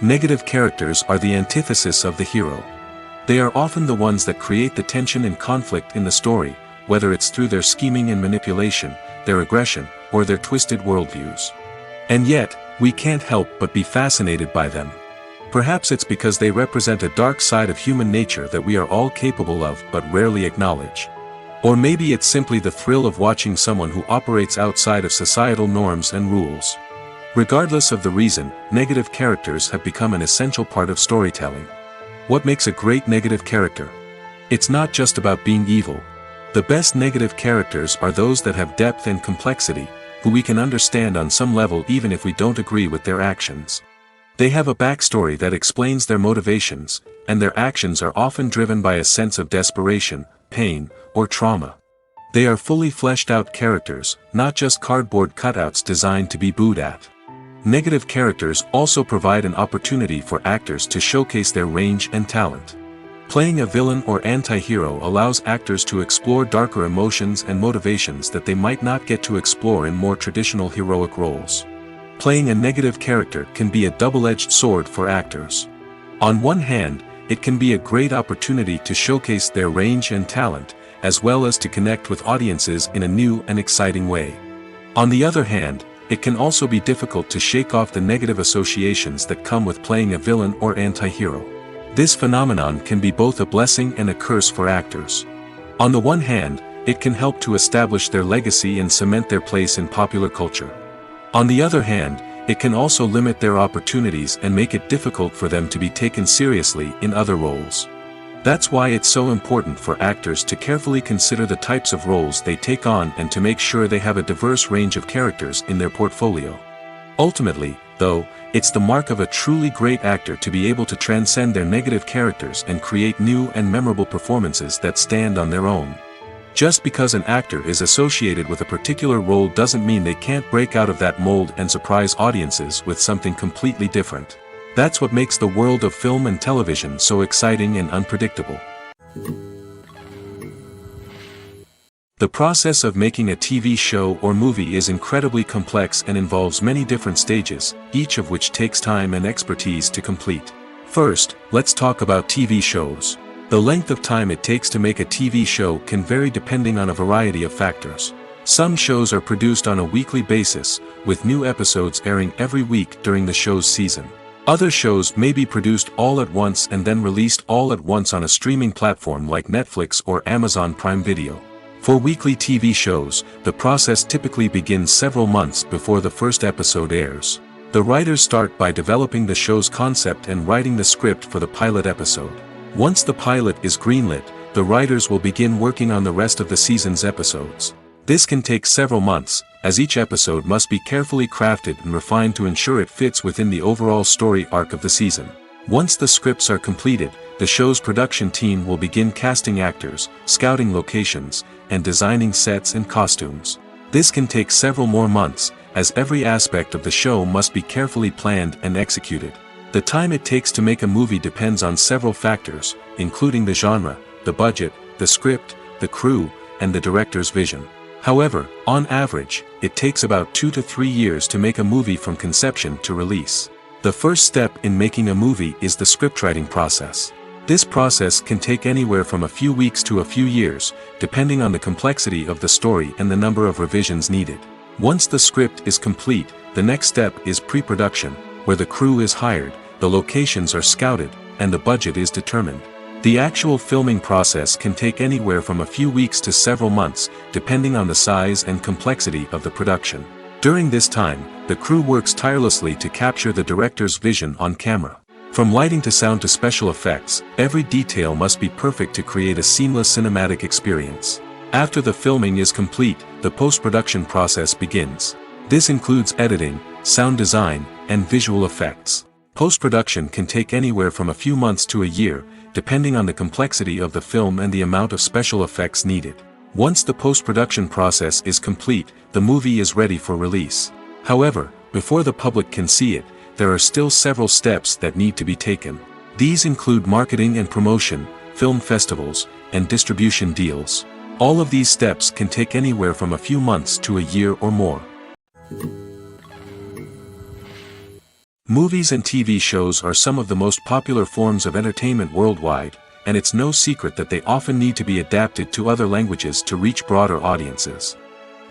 Negative characters are the antithesis of the hero. They are often the ones that create the tension and conflict in the story, whether it's through their scheming and manipulation, their aggression, or their twisted worldviews. And yet, we can't help but be fascinated by them. Perhaps it's because they represent a dark side of human nature that we are all capable of but rarely acknowledge. Or maybe it's simply the thrill of watching someone who operates outside of societal norms and rules. Regardless of the reason, negative characters have become an essential part of storytelling. What makes a great negative character? It's not just about being evil. The best negative characters are those that have depth and complexity, who we can understand on some level even if we don't agree with their actions. They have a backstory that explains their motivations, and their actions are often driven by a sense of desperation, pain, or trauma. They are fully fleshed out characters, not just cardboard cutouts designed to be booed at. Negative characters also provide an opportunity for actors to showcase their range and talent. Playing a villain or anti-hero allows actors to explore darker emotions and motivations that they might not get to explore in more traditional heroic roles. Playing a negative character can be a double-edged sword for actors. On one hand, it can be a great opportunity to showcase their range and talent, as well as to connect with audiences in a new and exciting way. On the other hand, it can also be difficult to shake off the negative associations that come with playing a villain or anti-hero. This phenomenon can be both a blessing and a curse for actors. On the one hand, it can help to establish their legacy and cement their place in popular culture. On the other hand, it can also limit their opportunities and make it difficult for them to be taken seriously in other roles. That's why it's so important for actors to carefully consider the types of roles they take on and to make sure they have a diverse range of characters in their portfolio. Ultimately, though, it's the mark of a truly great actor to be able to transcend their negative characters and create new and memorable performances that stand on their own. Just because an actor is associated with a particular role doesn't mean they can't break out of that mold and surprise audiences with something completely different. That's what makes the world of film and television so exciting and unpredictable. The process of making a TV show or movie is incredibly complex and involves many different stages, each of which takes time and expertise to complete. First, let's talk about TV shows. The length of time it takes to make a TV show can vary depending on a variety of factors. Some shows are produced on a weekly basis, with new episodes airing every week during the show's season. Other shows may be produced all at once and then released all at once on a streaming platform like Netflix or Amazon Prime Video. For weekly TV shows, the process typically begins several months before the first episode airs. The writers start by developing the show's concept and writing the script for the pilot episode. Once the pilot is greenlit, the writers will begin working on the rest of the season's episodes. This can take several months, as each episode must be carefully crafted and refined to ensure it fits within the overall story arc of the season. Once the scripts are completed, the show's production team will begin casting actors, scouting locations, and designing sets and costumes. This can take several more months, as every aspect of the show must be carefully planned and executed. The time it takes to make a movie depends on several factors, including the genre, the budget, the script, the crew, and the director's vision. However, on average, it takes about 2 to 3 years to make a movie from conception to release. The first step in making a movie is the scriptwriting process. This process can take anywhere from a few weeks to a few years, depending on the complexity of the story and the number of revisions needed. Once the script is complete, the next step is pre-production, where the crew is hired, the locations are scouted, and the budget is determined. The actual filming process can take anywhere from a few weeks to several months, depending on the size and complexity of the production. During this time, the crew works tirelessly to capture the director's vision on camera. From lighting to sound to special effects, every detail must be perfect to create a seamless cinematic experience. After the filming is complete, the post-production process begins. This includes editing, sound design, and visual effects. Post-production can take anywhere from a few months to a year, depending on the complexity of the film and the amount of special effects needed. Once the post-production process is complete, the movie is ready for release. However, before the public can see it, there are still several steps that need to be taken. These include marketing and promotion, film festivals, and distribution deals. All of these steps can take anywhere from a few months to a year or more. Movies and TV shows are some of the most popular forms of entertainment worldwide, and it's no secret that they often need to be adapted to other languages to reach broader audiences.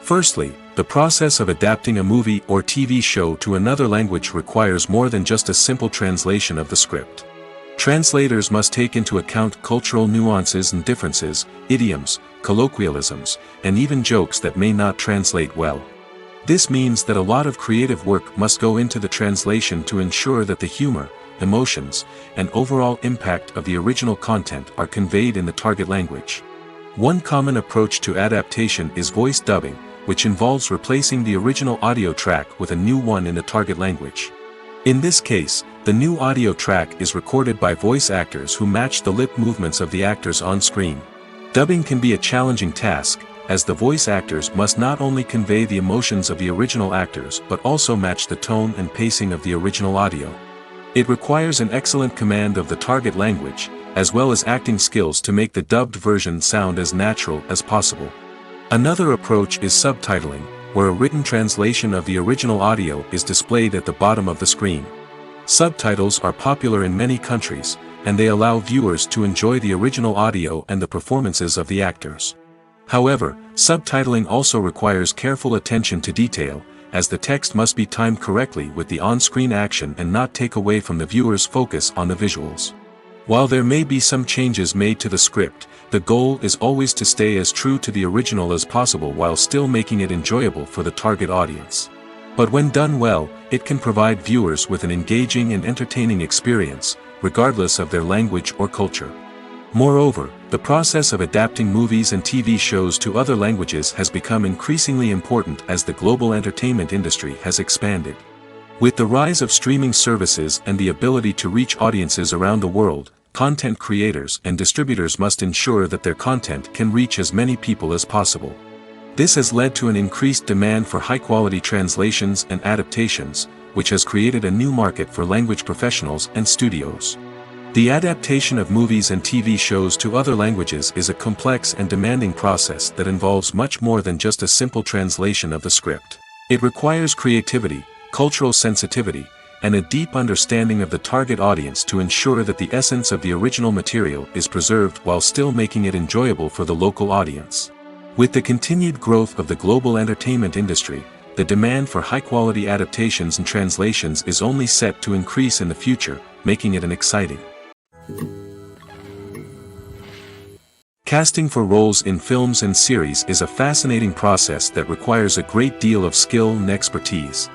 Firstly, the process of adapting a movie or TV show to another language requires more than just a simple translation of the script. Translators must take into account cultural nuances and differences, idioms, colloquialisms, and even jokes that may not translate well. This means that a lot of creative work must go into the translation to ensure that the humor, emotions, and overall impact of the original content are conveyed in the target language. One common approach to adaptation is voice dubbing, which involves replacing the original audio track with a new one in the target language. In this case, the new audio track is recorded by voice actors who match the lip movements of the actors on screen. Dubbing can be a challenging task, as the voice actors must not only convey the emotions of the original actors but also match the tone and pacing of the original audio. It requires an excellent command of the target language, as well as acting skills to make the dubbed version sound as natural as possible. Another approach is subtitling, where a written translation of the original audio is displayed at the bottom of the screen. Subtitles are popular in many countries, and they allow viewers to enjoy the original audio and the performances of the actors. However, subtitling also requires careful attention to detail, as the text must be timed correctly with the on-screen action and not take away from the viewer's focus on the visuals. While there may be some changes made to the script, the goal is always to stay as true to the original as possible while still making it enjoyable for the target audience. But when done well, it can provide viewers with an engaging and entertaining experience, regardless of their language or culture. Moreover, the process of adapting movies and TV shows to other languages has become increasingly important as the global entertainment industry has expanded. With the rise of streaming services and the ability to reach audiences around the world, content creators and distributors must ensure that their content can reach as many people as possible. This has led to an increased demand for high-quality translations and adaptations, which has created a new market for language professionals and studios. The adaptation of movies and TV shows to other languages is a complex and demanding process that involves much more than just a simple translation of the script. It requires creativity, cultural sensitivity, and a deep understanding of the target audience to ensure that the essence of the original material is preserved while still making it enjoyable for the local audience. With the continued growth of the global entertainment industry, the demand for high-quality adaptations and translations is only set to increase in the future, making it an exciting. Casting for roles in films and series is a fascinating process that requires a great deal of skill and expertise.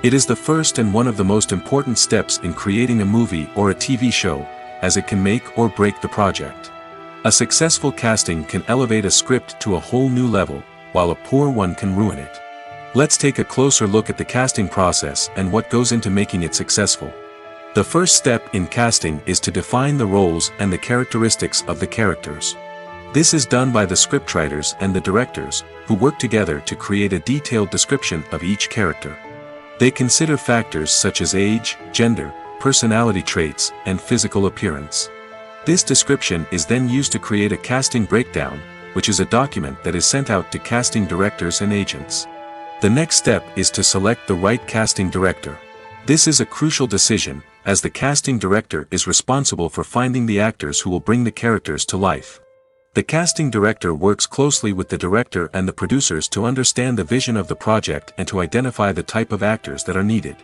It is the first and one of the most important steps in creating a movie or a TV show, as it can make or break the project. A successful casting can elevate a script to a whole new level, while a poor one can ruin it. Let's take a closer look at the casting process and what goes into making it successful. The first step in casting is to define the roles and the characteristics of the characters. This is done by the scriptwriters and the directors, who work together to create a detailed description of each character. They consider factors such as age, gender, personality traits, and physical appearance. This description is then used to create a casting breakdown, which is a document that is sent out to casting directors and agents. The next step is to select the right casting director. This is a crucial decision, as the casting director is responsible for finding the actors who will bring the characters to life. The casting director works closely with the director and the producers to understand the vision of the project and to identify the type of actors that are needed.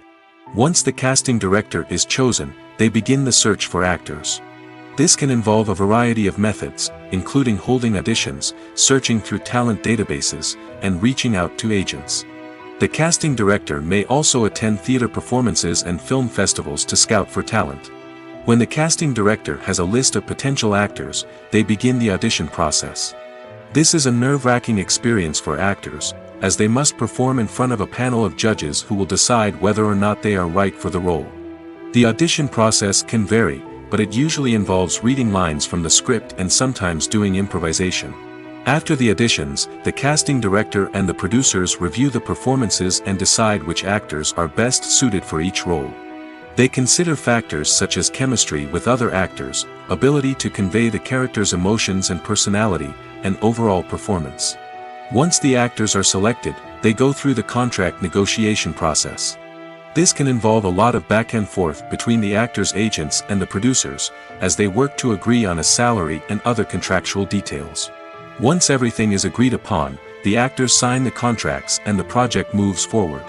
Once the casting director is chosen, they begin the search for actors. This can involve a variety of methods, including holding auditions, searching through talent databases, and reaching out to agents. The casting director may also attend theater performances and film festivals to scout for talent. When the casting director has a list of potential actors, they begin the audition process. This is a nerve-wracking experience for actors, as they must perform in front of a panel of judges who will decide whether or not they are right for the role. The audition process can vary, but it usually involves reading lines from the script and sometimes doing improvisation. After the auditions, the casting director and the producers review the performances and decide which actors are best suited for each role. They consider factors such as chemistry with other actors, ability to convey the character's emotions and personality, and overall performance. Once the actors are selected, they go through the contract negotiation process. This can involve a lot of back and forth between the actors' agents and the producers, as they work to agree on a salary and other contractual details. Once everything is agreed upon, the actors sign the contracts and the project moves forward.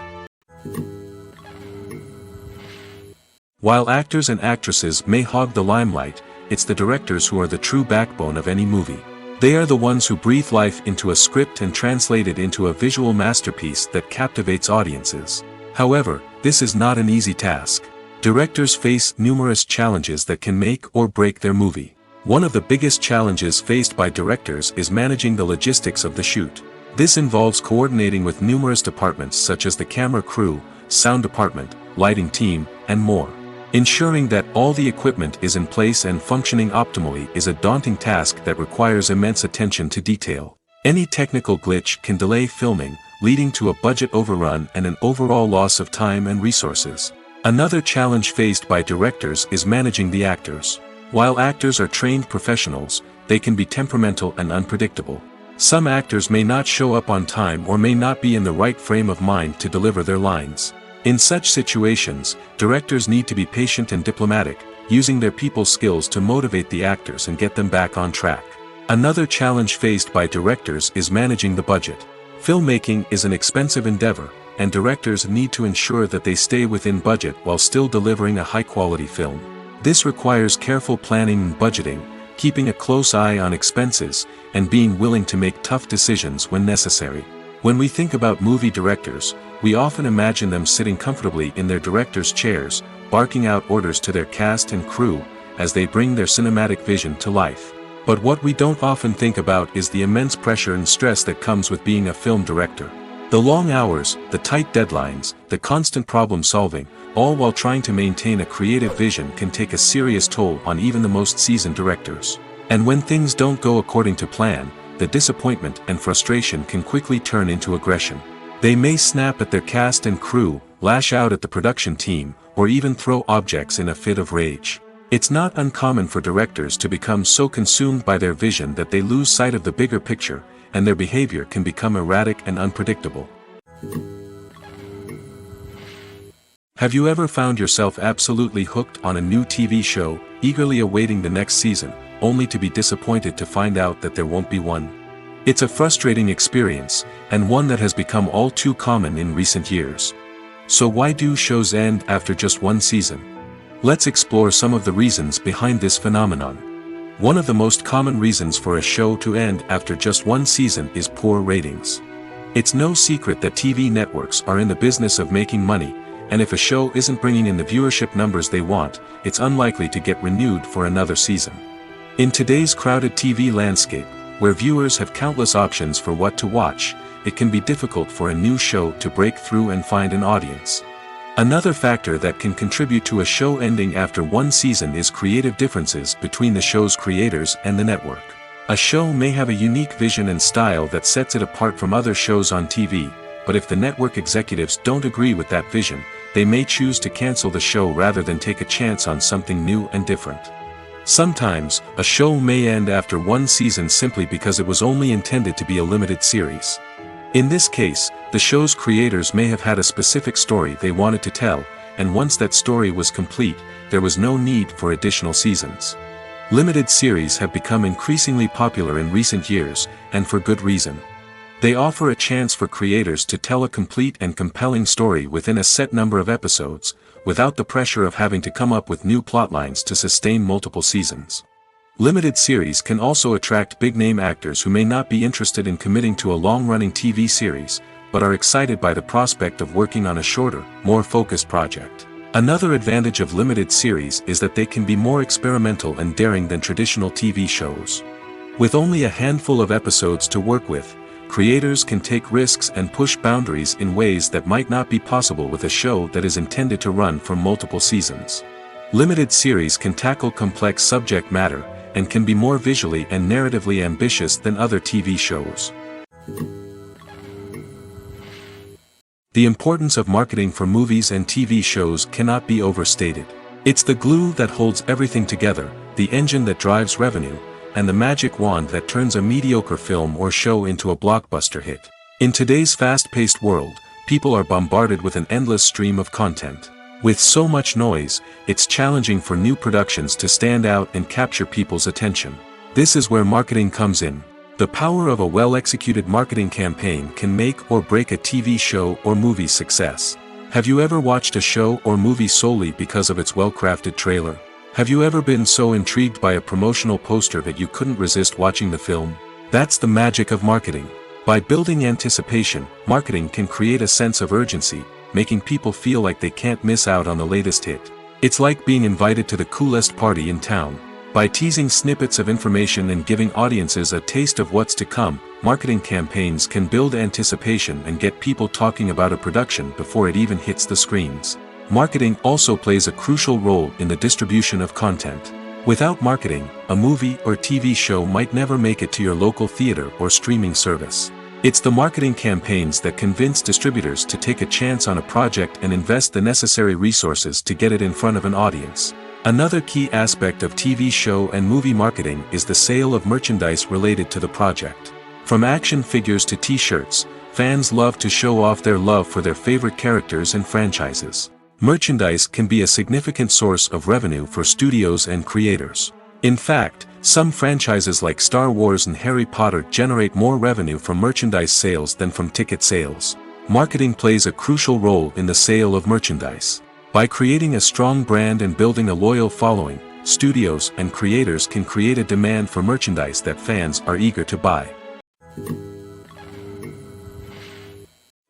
While actors and actresses may hog the limelight, it's the directors who are the true backbone of any movie. They are the ones who breathe life into a script and translate it into a visual masterpiece that captivates audiences. However, this is not an easy task. Directors face numerous challenges that can make or break their movie. One of the biggest challenges faced by directors is managing the logistics of the shoot. This involves coordinating with numerous departments such as the camera crew, sound department, lighting team, and more. Ensuring that all the equipment is in place and functioning optimally is a daunting task that requires immense attention to detail. Any technical glitch can delay filming, leading to a budget overrun and an overall loss of time and resources. Another challenge faced by directors is managing the actors. While actors are trained professionals, they can be temperamental and unpredictable. Some actors may not show up on time or may not be in the right frame of mind to deliver their lines. In such situations, directors need to be patient and diplomatic, using their people skills to motivate the actors and get them back on track. Another challenge faced by directors is managing the budget. Filmmaking is an expensive endeavor, and directors need to ensure that they stay within budget while still delivering a high-quality film. This requires careful planning and budgeting, keeping a close eye on expenses, and being willing to make tough decisions when necessary. When we think about movie directors, we often imagine them sitting comfortably in their director's chairs, barking out orders to their cast and crew, as they bring their cinematic vision to life. But what we don't often think about is the immense pressure and stress that comes with being a film director. The long hours, the tight deadlines, the constant problem solving, all while trying to maintain a creative vision can take a serious toll on even the most seasoned directors. And when things don't go according to plan, the disappointment and frustration can quickly turn into aggression. They may snap at their cast and crew, lash out at the production team, or even throw objects in a fit of rage. It's not uncommon for directors to become so consumed by their vision that they lose sight of the bigger picture, and their behavior can become erratic and unpredictable. Have you ever found yourself absolutely hooked on a new TV show, eagerly awaiting the next season, only to be disappointed to find out that there won't be one? It's a frustrating experience, and one that has become all too common in recent years. So why do shows end after just one season? Let's explore some of the reasons behind this phenomenon. One of the most common reasons for a show to end after just one season is poor ratings. It's no secret that TV networks are in the business of making money, and if a show isn't bringing in the viewership numbers they want, it's unlikely to get renewed for another season. In today's crowded TV landscape, where viewers have countless options for what to watch, it can be difficult for a new show to break through and find an audience. Another factor that can contribute to a show ending after one season is creative differences between the show's creators and the network. A show may have a unique vision and style that sets it apart from other shows on TV, but if the network executives don't agree with that vision, they may choose to cancel the show rather than take a chance on something new and different. Sometimes, a show may end after one season simply because it was only intended to be a limited series. In this case, the show's creators may have had a specific story they wanted to tell, and once that story was complete, there was no need for additional seasons. Limited series have become increasingly popular in recent years, and for good reason. They offer a chance for creators to tell a complete and compelling story within a set number of episodes, without the pressure of having to come up with new plotlines to sustain multiple seasons. Limited series can also attract big-name actors who may not be interested in committing to a long-running TV series, but are excited by the prospect of working on a shorter, more focused project. Another advantage of limited series is that they can be more experimental and daring than traditional TV shows. With only a handful of episodes to work with, creators can take risks and push boundaries in ways that might not be possible with a show that is intended to run for multiple seasons. Limited series can tackle complex subject matter, and can be more visually and narratively ambitious than other TV shows. The importance of marketing for movies and TV shows cannot be overstated. It's the glue that holds everything together, the engine that drives revenue, and the magic wand that turns a mediocre film or show into a blockbuster hit. In today's fast-paced world, people are bombarded with an endless stream of content. With so much noise, it's challenging for new productions to stand out and capture people's attention. This is where marketing comes in. The power of a well-executed marketing campaign can make or break a TV show or movie's success. Have you ever watched a show or movie solely because of its well-crafted trailer? Have you ever been so intrigued by a promotional poster that you couldn't resist watching the film? That's the magic of marketing. By building anticipation, marketing can create a sense of urgency, making people feel like they can't miss out on the latest hit. It's like being invited to the coolest party in town. By teasing snippets of information and giving audiences a taste of what's to come, marketing campaigns can build anticipation and get people talking about a production before it even hits the screens. Marketing also plays a crucial role in the distribution of content. Without marketing, a movie or TV show might never make it to your local theater or streaming service. It's the marketing campaigns that convince distributors to take a chance on a project and invest the necessary resources to get it in front of an audience. Another key aspect of TV show and movie marketing is the sale of merchandise related to the project. From action figures to t-shirts, fans love to show off their love for their favorite characters and franchises. Merchandise can be a significant source of revenue for studios and creators. In fact, some franchises like Star Wars and Harry Potter generate more revenue from merchandise sales than from ticket sales. Marketing plays a crucial role in the sale of merchandise. By creating a strong brand and building a loyal following, studios and creators can create a demand for merchandise that fans are eager to buy.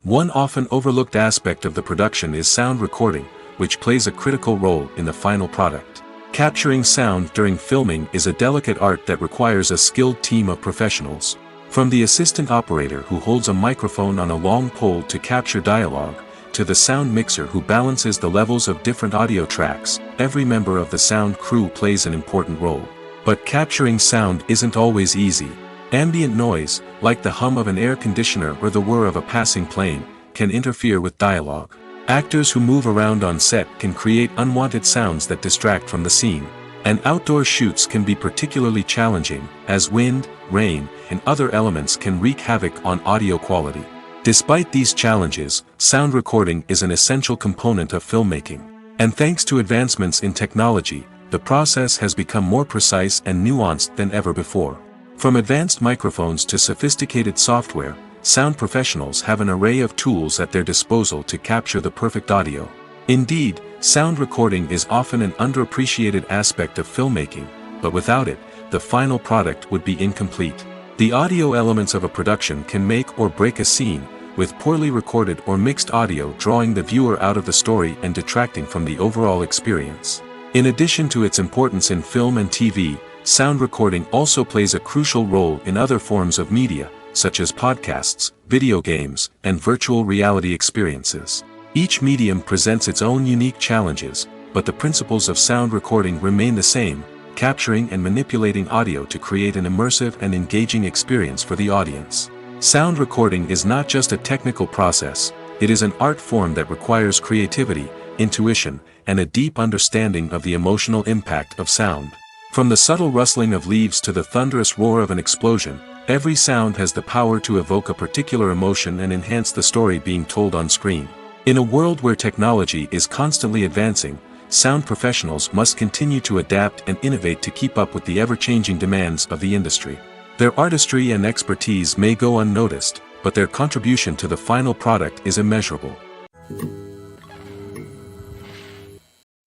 One often overlooked aspect of the production is sound recording, which plays a critical role in the final product. Capturing sound during filming is a delicate art that requires a skilled team of professionals. From the assistant operator who holds a microphone on a long pole to capture dialogue, to the sound mixer who balances the levels of different audio tracks, every member of the sound crew plays an important role. But capturing sound isn't always easy. Ambient noise, like the hum of an air conditioner or the whir of a passing plane, can interfere with dialogue. Actors who move around on set can create unwanted sounds that distract from the scene. And outdoor shoots can be particularly challenging, as wind, rain, and other elements can wreak havoc on audio quality. Despite these challenges, sound recording is an essential component of filmmaking. And thanks to advancements in technology, the process has become more precise and nuanced than ever before. From advanced microphones to sophisticated software, sound professionals have an array of tools at their disposal to capture the perfect audio. Indeed, sound recording is often an underappreciated aspect of filmmaking, but without it, the final product would be incomplete. The audio elements of a production can make or break a scene, with poorly recorded or mixed audio drawing the viewer out of the story and detracting from the overall experience. In addition to its importance in film and TV, sound recording also plays a crucial role in other forms of media, such as podcasts, video games, and virtual reality experiences. Each medium presents its own unique challenges, but the principles of sound recording remain the same, capturing and manipulating audio to create an immersive and engaging experience for the audience. Sound recording is not just a technical process, it is an art form that requires creativity, intuition, and a deep understanding of the emotional impact of sound. From the subtle rustling of leaves to the thunderous roar of an explosion, every sound has the power to evoke a particular emotion and enhance the story being told on screen. In a world where technology is constantly advancing, sound professionals must continue to adapt and innovate to keep up with the ever-changing demands of the industry. Their artistry and expertise may go unnoticed, but their contribution to the final product is immeasurable.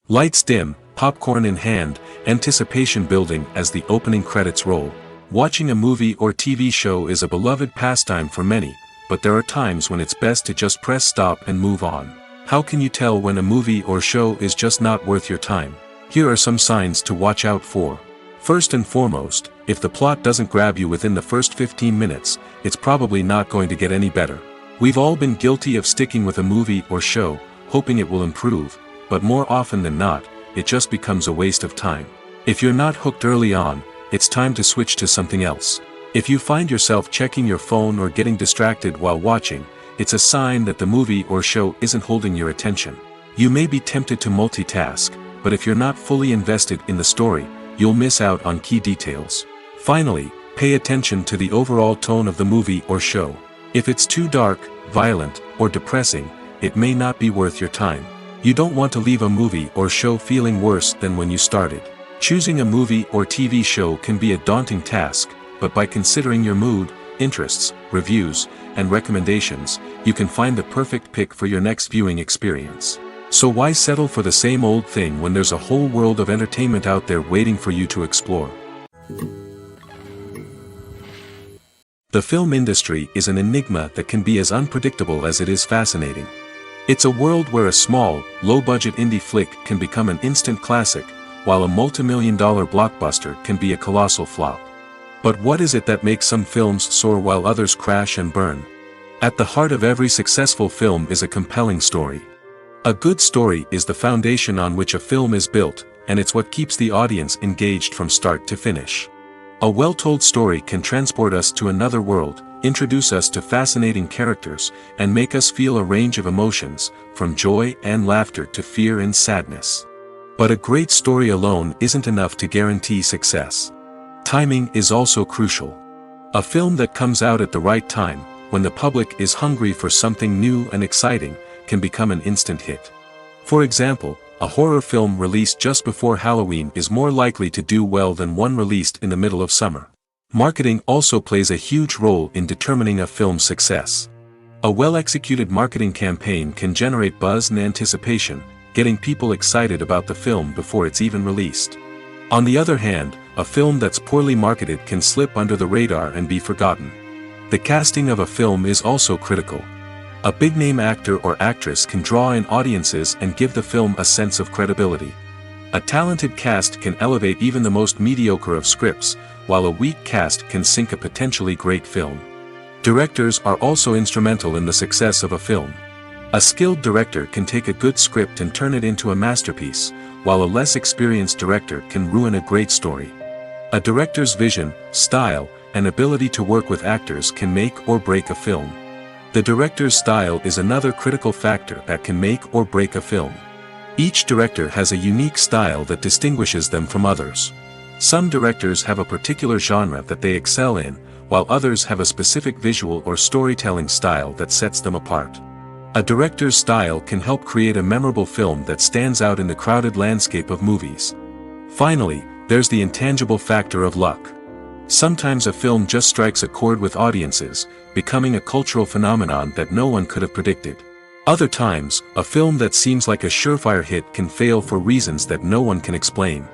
Lights dim, popcorn in hand, anticipation building as the opening credits roll. Watching a movie or TV show is a beloved pastime for many, but there are times when it's best to just press stop and move on. How can you tell when a movie or show is just not worth your time? Here are some signs to watch out for. First and foremost, If the plot doesn't grab you within the first 15 minutes, it's probably not going to get any better. We've all been guilty of sticking with a movie or show, hoping it will improve, but more often than not, it just becomes a waste of time. If you're not hooked early on, it's time to switch to something else. If you find yourself checking your phone or getting distracted while watching, it's a sign that the movie or show isn't holding your attention. You may be tempted to multitask, but if you're not fully invested in the story, you'll miss out on key details. Finally, pay attention to the overall tone of the movie or show. If it's too dark, violent, or depressing, it may not be worth your time. You don't want to leave a movie or show feeling worse than when you started. Choosing a movie or TV show can be a daunting task, but by considering your mood, interests, reviews, and recommendations, you can find the perfect pick for your next viewing experience. So why settle for the same old thing when there's a whole world of entertainment out there waiting for you to explore? The film industry is an enigma that can be as unpredictable as it is fascinating. It's a world where a small, low-budget indie flick can become an instant classic, while a multi-million-dollar blockbuster can be a colossal flop. But what is it that makes some films soar while others crash and burn? At the heart of every successful film is a compelling story. A good story is the foundation on which a film is built, and it's what keeps the audience engaged from start to finish. A well-told story can transport us to another world, introduce us to fascinating characters, and make us feel a range of emotions, from joy and laughter to fear and sadness. But a great story alone isn't enough to guarantee success. Timing is also crucial. A film that comes out at the right time, when the public is hungry for something new and exciting, can become an instant hit. For example, a horror film released just before Halloween is more likely to do well than one released in the middle of summer. Marketing also plays a huge role in determining a film's success. A well-executed marketing campaign can generate buzz and anticipation, getting people excited about the film before it's even released. On the other hand, a film that's poorly marketed can slip under the radar and be forgotten. The casting of a film is also critical. A big-name actor or actress can draw in audiences and give the film a sense of credibility. A talented cast can elevate even the most mediocre of scripts, while a weak cast can sink a potentially great film. Directors are also instrumental in the success of a film. A skilled director can take a good script and turn it into a masterpiece, while a less experienced director can ruin a great story. A director's vision, style, and ability to work with actors can make or break a film. The director's style is another critical factor that can make or break a film. Each director has a unique style that distinguishes them from others. Some directors have a particular genre that they excel in, while others have a specific visual or storytelling style that sets them apart. A director's style can help create a memorable film that stands out in the crowded landscape of movies. Finally, there's the intangible factor of luck. Sometimes a film just strikes a chord with audiences, becoming a cultural phenomenon that no one could have predicted. Other times, a film that seems like a surefire hit can fail for reasons that no one can explain.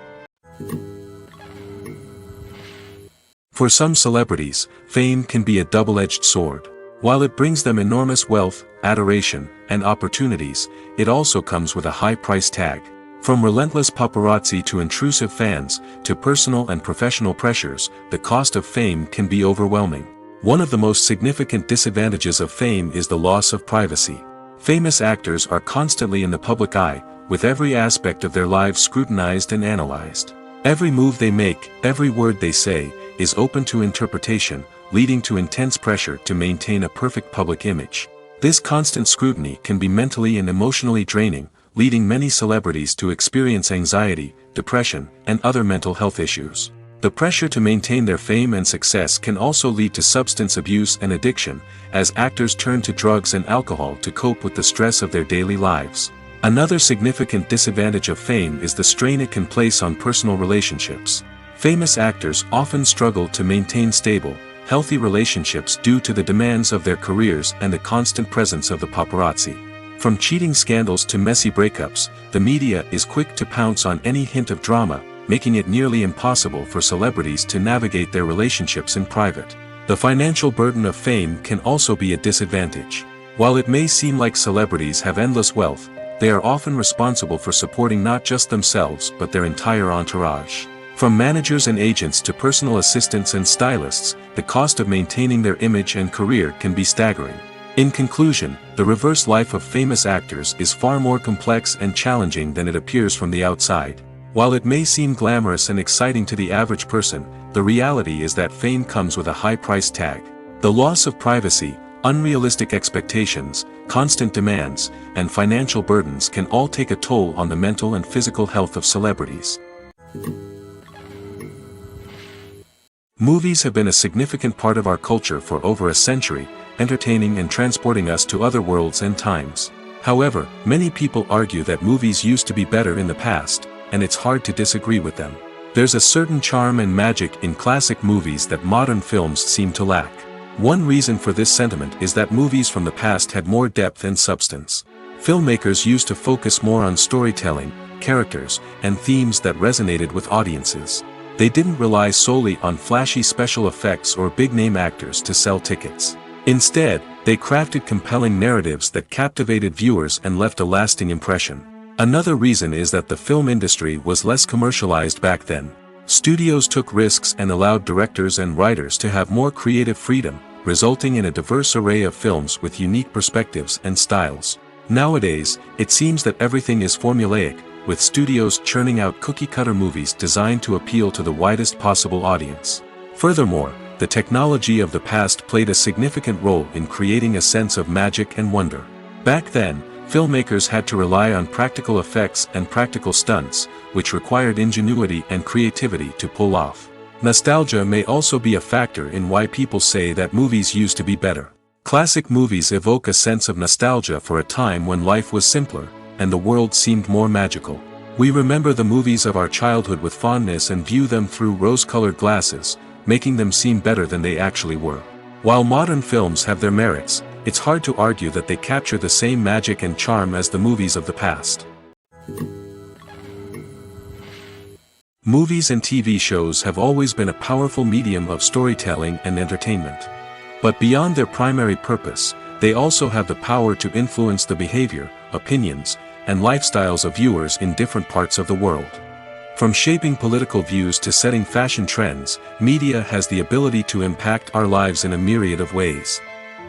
For some celebrities, fame can be a double-edged sword. While it brings them enormous wealth, adoration, and opportunities, it also comes with a high price tag. From relentless paparazzi to intrusive fans, to personal and professional pressures, the cost of fame can be overwhelming. One of the most significant disadvantages of fame is the loss of privacy. Famous actors are constantly in the public eye, with every aspect of their lives scrutinized and analyzed. Every move they make, every word they say, is open to interpretation, leading to intense pressure to maintain a perfect public image. This constant scrutiny can be mentally and emotionally draining, leading many celebrities to experience anxiety, depression, and other mental health issues. The pressure to maintain their fame and success can also lead to substance abuse and addiction, as actors turn to drugs and alcohol to cope with the stress of their daily lives. Another significant disadvantage of fame is the strain it can place on personal relationships. Famous actors often struggle to maintain stable, healthy relationships due to the demands of their careers and the constant presence of the paparazzi. From cheating scandals to messy breakups, the media is quick to pounce on any hint of drama, making it nearly impossible for celebrities to navigate their relationships in private. The financial burden of fame can also be a disadvantage. While it may seem like celebrities have endless wealth, they are often responsible for supporting not just themselves but their entire entourage. From managers and agents to personal assistants and stylists, the cost of maintaining their image and career can be staggering. In conclusion, the reverse life of famous actors is far more complex and challenging than it appears from the outside. While it may seem glamorous and exciting to the average person, the reality is that fame comes with a high price tag. The loss of privacy, unrealistic expectations, constant demands, and financial burdens can all take a toll on the mental and physical health of celebrities. Movies have been a significant part of our culture for over a century, entertaining and transporting us to other worlds and times. However, many people argue that movies used to be better in the past, and it's hard to disagree with them. There's a certain charm and magic in classic movies that modern films seem to lack. One reason for this sentiment is that movies from the past had more depth and substance. Filmmakers used to focus more on storytelling, characters, and themes that resonated with audiences. They didn't rely solely on flashy special effects or big-name actors to sell tickets. Instead, they crafted compelling narratives that captivated viewers and left a lasting impression. Another reason is that the film industry was less commercialized back then. Studios took risks and allowed directors and writers to have more creative freedom, resulting in a diverse array of films with unique perspectives and styles. Nowadays, it seems that everything is formulaic, with studios churning out cookie-cutter movies designed to appeal to the widest possible audience. Furthermore, the technology of the past played a significant role in creating a sense of magic and wonder. Back then, filmmakers had to rely on practical effects and practical stunts, which required ingenuity and creativity to pull off. Nostalgia may also be a factor in why people say that movies used to be better. Classic movies evoke a sense of nostalgia for a time when life was simpler, and the world seemed more magical. We remember the movies of our childhood with fondness and view them through rose-colored glasses, making them seem better than they actually were. While modern films have their merits, it's hard to argue that they capture the same magic and charm as the movies of the past. Movies and TV shows have always been a powerful medium of storytelling and entertainment. But beyond their primary purpose, they also have the power to influence the behavior, opinions, and lifestyles of viewers in different parts of the world. From shaping political views to setting fashion trends, media has the ability to impact our lives in a myriad of ways.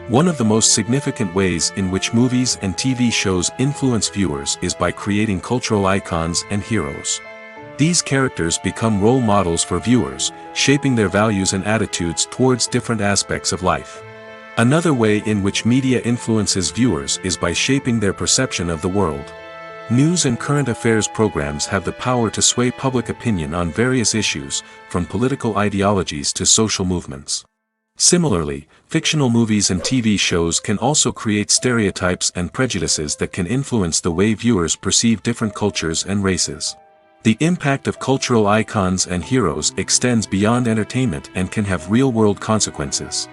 One of the most significant ways in which movies and TV shows influence viewers is by creating cultural icons and heroes. These characters become role models for viewers, shaping their values and attitudes towards different aspects of life. Another way in which media influences viewers is by shaping their perception of the world. News and current affairs programs have the power to sway public opinion on various issues, from political ideologies to social movements. Similarly, fictional movies and TV shows can also create stereotypes and prejudices that can influence the way viewers perceive different cultures and races. The impact of cultural icons and heroes extends beyond entertainment and can have real-world consequences.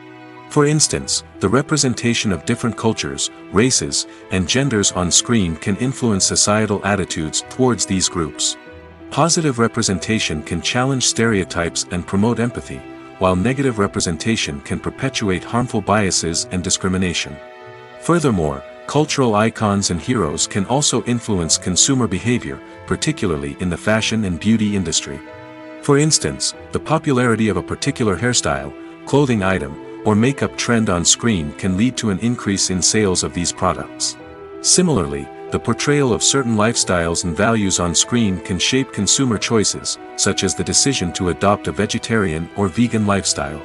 For instance, the representation of different cultures, races, and genders on screen can influence societal attitudes towards these groups. Positive representation can challenge stereotypes and promote empathy, while negative representation can perpetuate harmful biases and discrimination. Furthermore, cultural icons and heroes can also influence consumer behavior, particularly in the fashion and beauty industry. For instance, the popularity of a particular hairstyle, clothing item, or makeup trend on screen can lead to an increase in sales of these products. Similarly, the portrayal of certain lifestyles and values on screen can shape consumer choices, such as the decision to adopt a vegetarian or vegan lifestyle.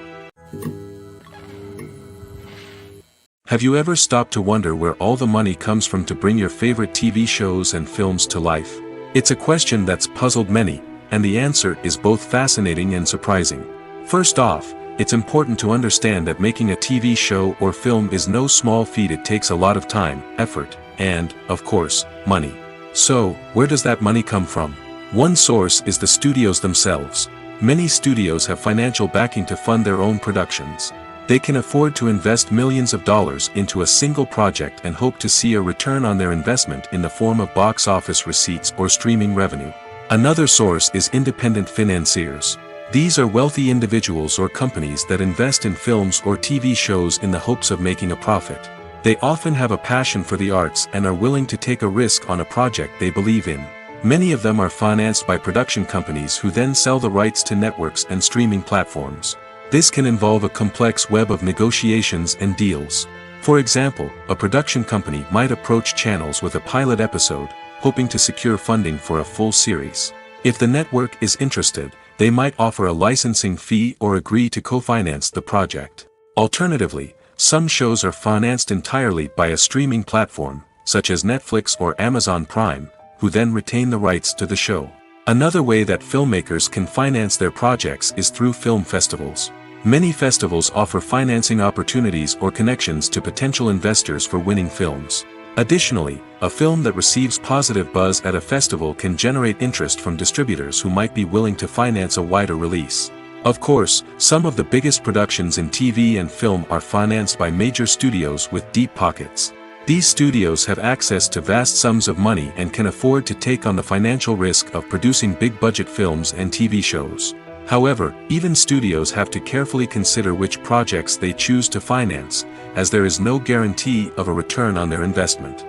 Have you ever stopped to wonder where all the money comes from to bring your favorite TV shows and films to life? It's a question that's puzzled many, and the answer is both fascinating and surprising. First off, it's important to understand that making a TV show or film is no small feat. It takes a lot of time, effort, and, of course, money. So, where does that money come from? One source is the studios themselves. Many studios have financial backing to fund their own productions. They can afford to invest millions of dollars into a single project and hope to see a return on their investment in the form of box office receipts or streaming revenue. Another source is independent financiers. These are wealthy individuals or companies that invest in films or TV shows in the hopes of making a profit. They often have a passion for the arts and are willing to take a risk on a project they believe in. Many of them are financed by production companies who then sell the rights to networks and streaming platforms. This can involve a complex web of negotiations and deals. For example, a production company might approach channels with a pilot episode, hoping to secure funding for a full series. If the network is interested, they might offer a licensing fee or agree to co-finance the project. Alternatively, some shows are financed entirely by a streaming platform, such as Netflix or Amazon Prime, who then retain the rights to the show. Another way that filmmakers can finance their projects is through film festivals. Many festivals offer financing opportunities or connections to potential investors for winning films. Additionally, a film that receives positive buzz at a festival can generate interest from distributors who might be willing to finance a wider release. Of course, some of the biggest productions in TV and film are financed by major studios with deep pockets. These studios have access to vast sums of money and can afford to take on the financial risk of producing big-budget films and TV shows. However, even studios have to carefully consider which projects they choose to finance, as there is no guarantee of a return on their investment.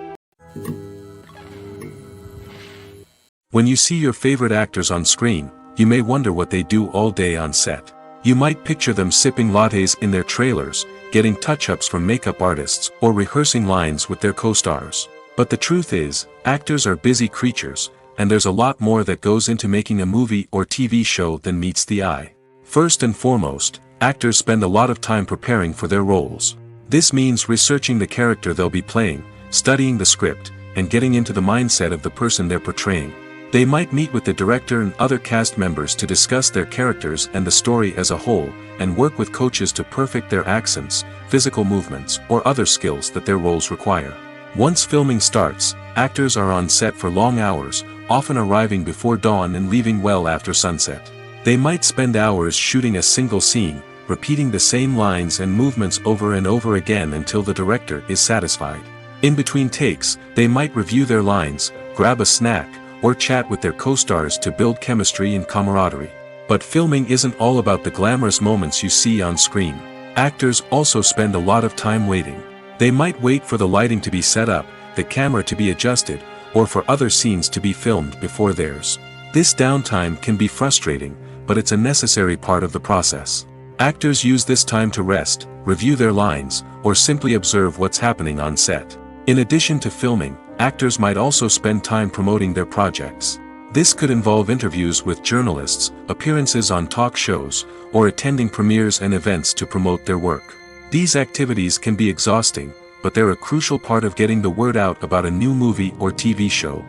When you see your favorite actors on screen, you may wonder what they do all day on set. You might picture them sipping lattes in their trailers, getting touch-ups from makeup artists, or rehearsing lines with their co-stars. But the truth is, actors are busy creatures, and there's a lot more that goes into making a movie or TV show than meets the eye. First and foremost, actors spend a lot of time preparing for their roles. This means researching the character they'll be playing, studying the script, and getting into the mindset of the person they're portraying. They might meet with the director and other cast members to discuss their characters and the story as a whole, and work with coaches to perfect their accents, physical movements, or other skills that their roles require. Once filming starts, actors are on set for long hours, often arriving before dawn and leaving well after sunset. They might spend hours shooting a single scene, repeating the same lines and movements over and over again until the director is satisfied. In between takes, they might review their lines, grab a snack, or chat with their co-stars to build chemistry and camaraderie. But filming isn't all about the glamorous moments you see on screen. Actors also spend a lot of time waiting. They might wait for the lighting to be set up, the camera to be adjusted, or for other scenes to be filmed before theirs. This downtime can be frustrating, but it's a necessary part of the process. Actors use this time to rest, review their lines, or simply observe what's happening on set. In addition to filming, actors might also spend time promoting their projects. This could involve interviews with journalists, appearances on talk shows, or attending premieres and events to promote their work. These activities can be exhausting, but they're a crucial part of getting the word out about a new movie or TV show.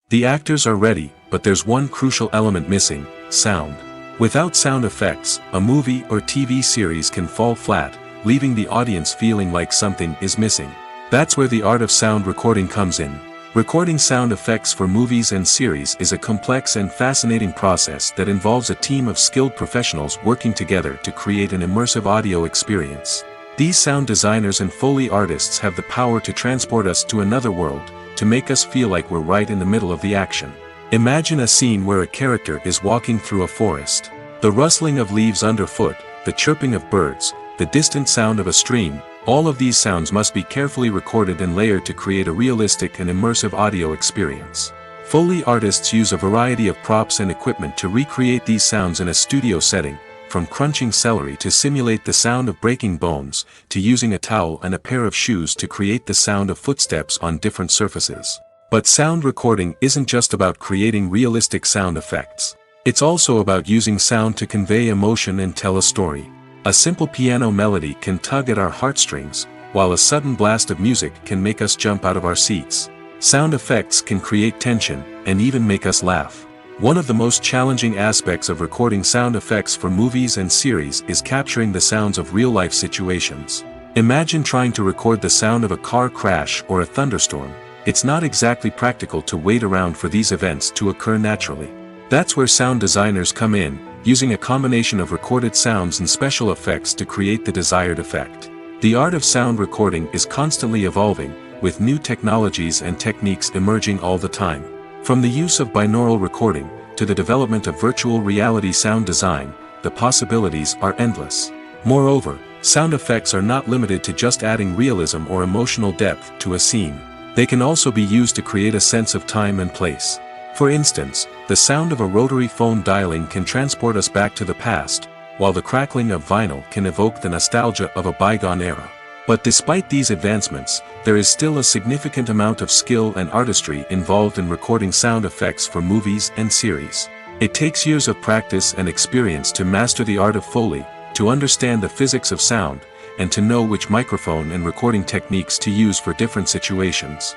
The actors are ready, but there's one crucial element missing: sound. Without sound effects, a movie or TV series can fall flat, leaving the audience feeling like something is missing. That's where the art of sound recording comes in. Recording sound effects for movies and series is a complex and fascinating process that involves a team of skilled professionals working together to create an immersive audio experience. These sound designers and Foley artists have the power to transport us to another world, to make us feel like we're right in the middle of the action. Imagine a scene where a character is walking through a forest. The rustling of leaves underfoot, the chirping of birds, the distant sound of a stream, all of these sounds must be carefully recorded and layered to create a realistic and immersive audio experience. Foley artists use a variety of props and equipment to recreate these sounds in a studio setting, from crunching celery to simulate the sound of breaking bones, to using a towel and a pair of shoes to create the sound of footsteps on different surfaces. But sound recording isn't just about creating realistic sound effects. It's also about using sound to convey emotion and tell a story. A simple piano melody can tug at our heartstrings, while a sudden blast of music can make us jump out of our seats. Sound effects can create tension, and even make us laugh. One of the most challenging aspects of recording sound effects for movies and series is capturing the sounds of real-life situations. Imagine trying to record the sound of a car crash or a thunderstorm. It's not exactly practical to wait around for these events to occur naturally. That's where sound designers come in, using a combination of recorded sounds and special effects to create the desired effect. The art of sound recording is constantly evolving, with new technologies and techniques emerging all the time. From the use of binaural recording, to the development of virtual reality sound design, the possibilities are endless. Moreover, sound effects are not limited to just adding realism or emotional depth to a scene. They can also be used to create a sense of time and place. For instance, the sound of a rotary phone dialing can transport us back to the past, while the crackling of vinyl can evoke the nostalgia of a bygone era. But despite these advancements, there is still a significant amount of skill and artistry involved in recording sound effects for movies and series. It takes years of practice and experience to master the art of Foley, to understand the physics of sound, and to know which microphone and recording techniques to use for different situations.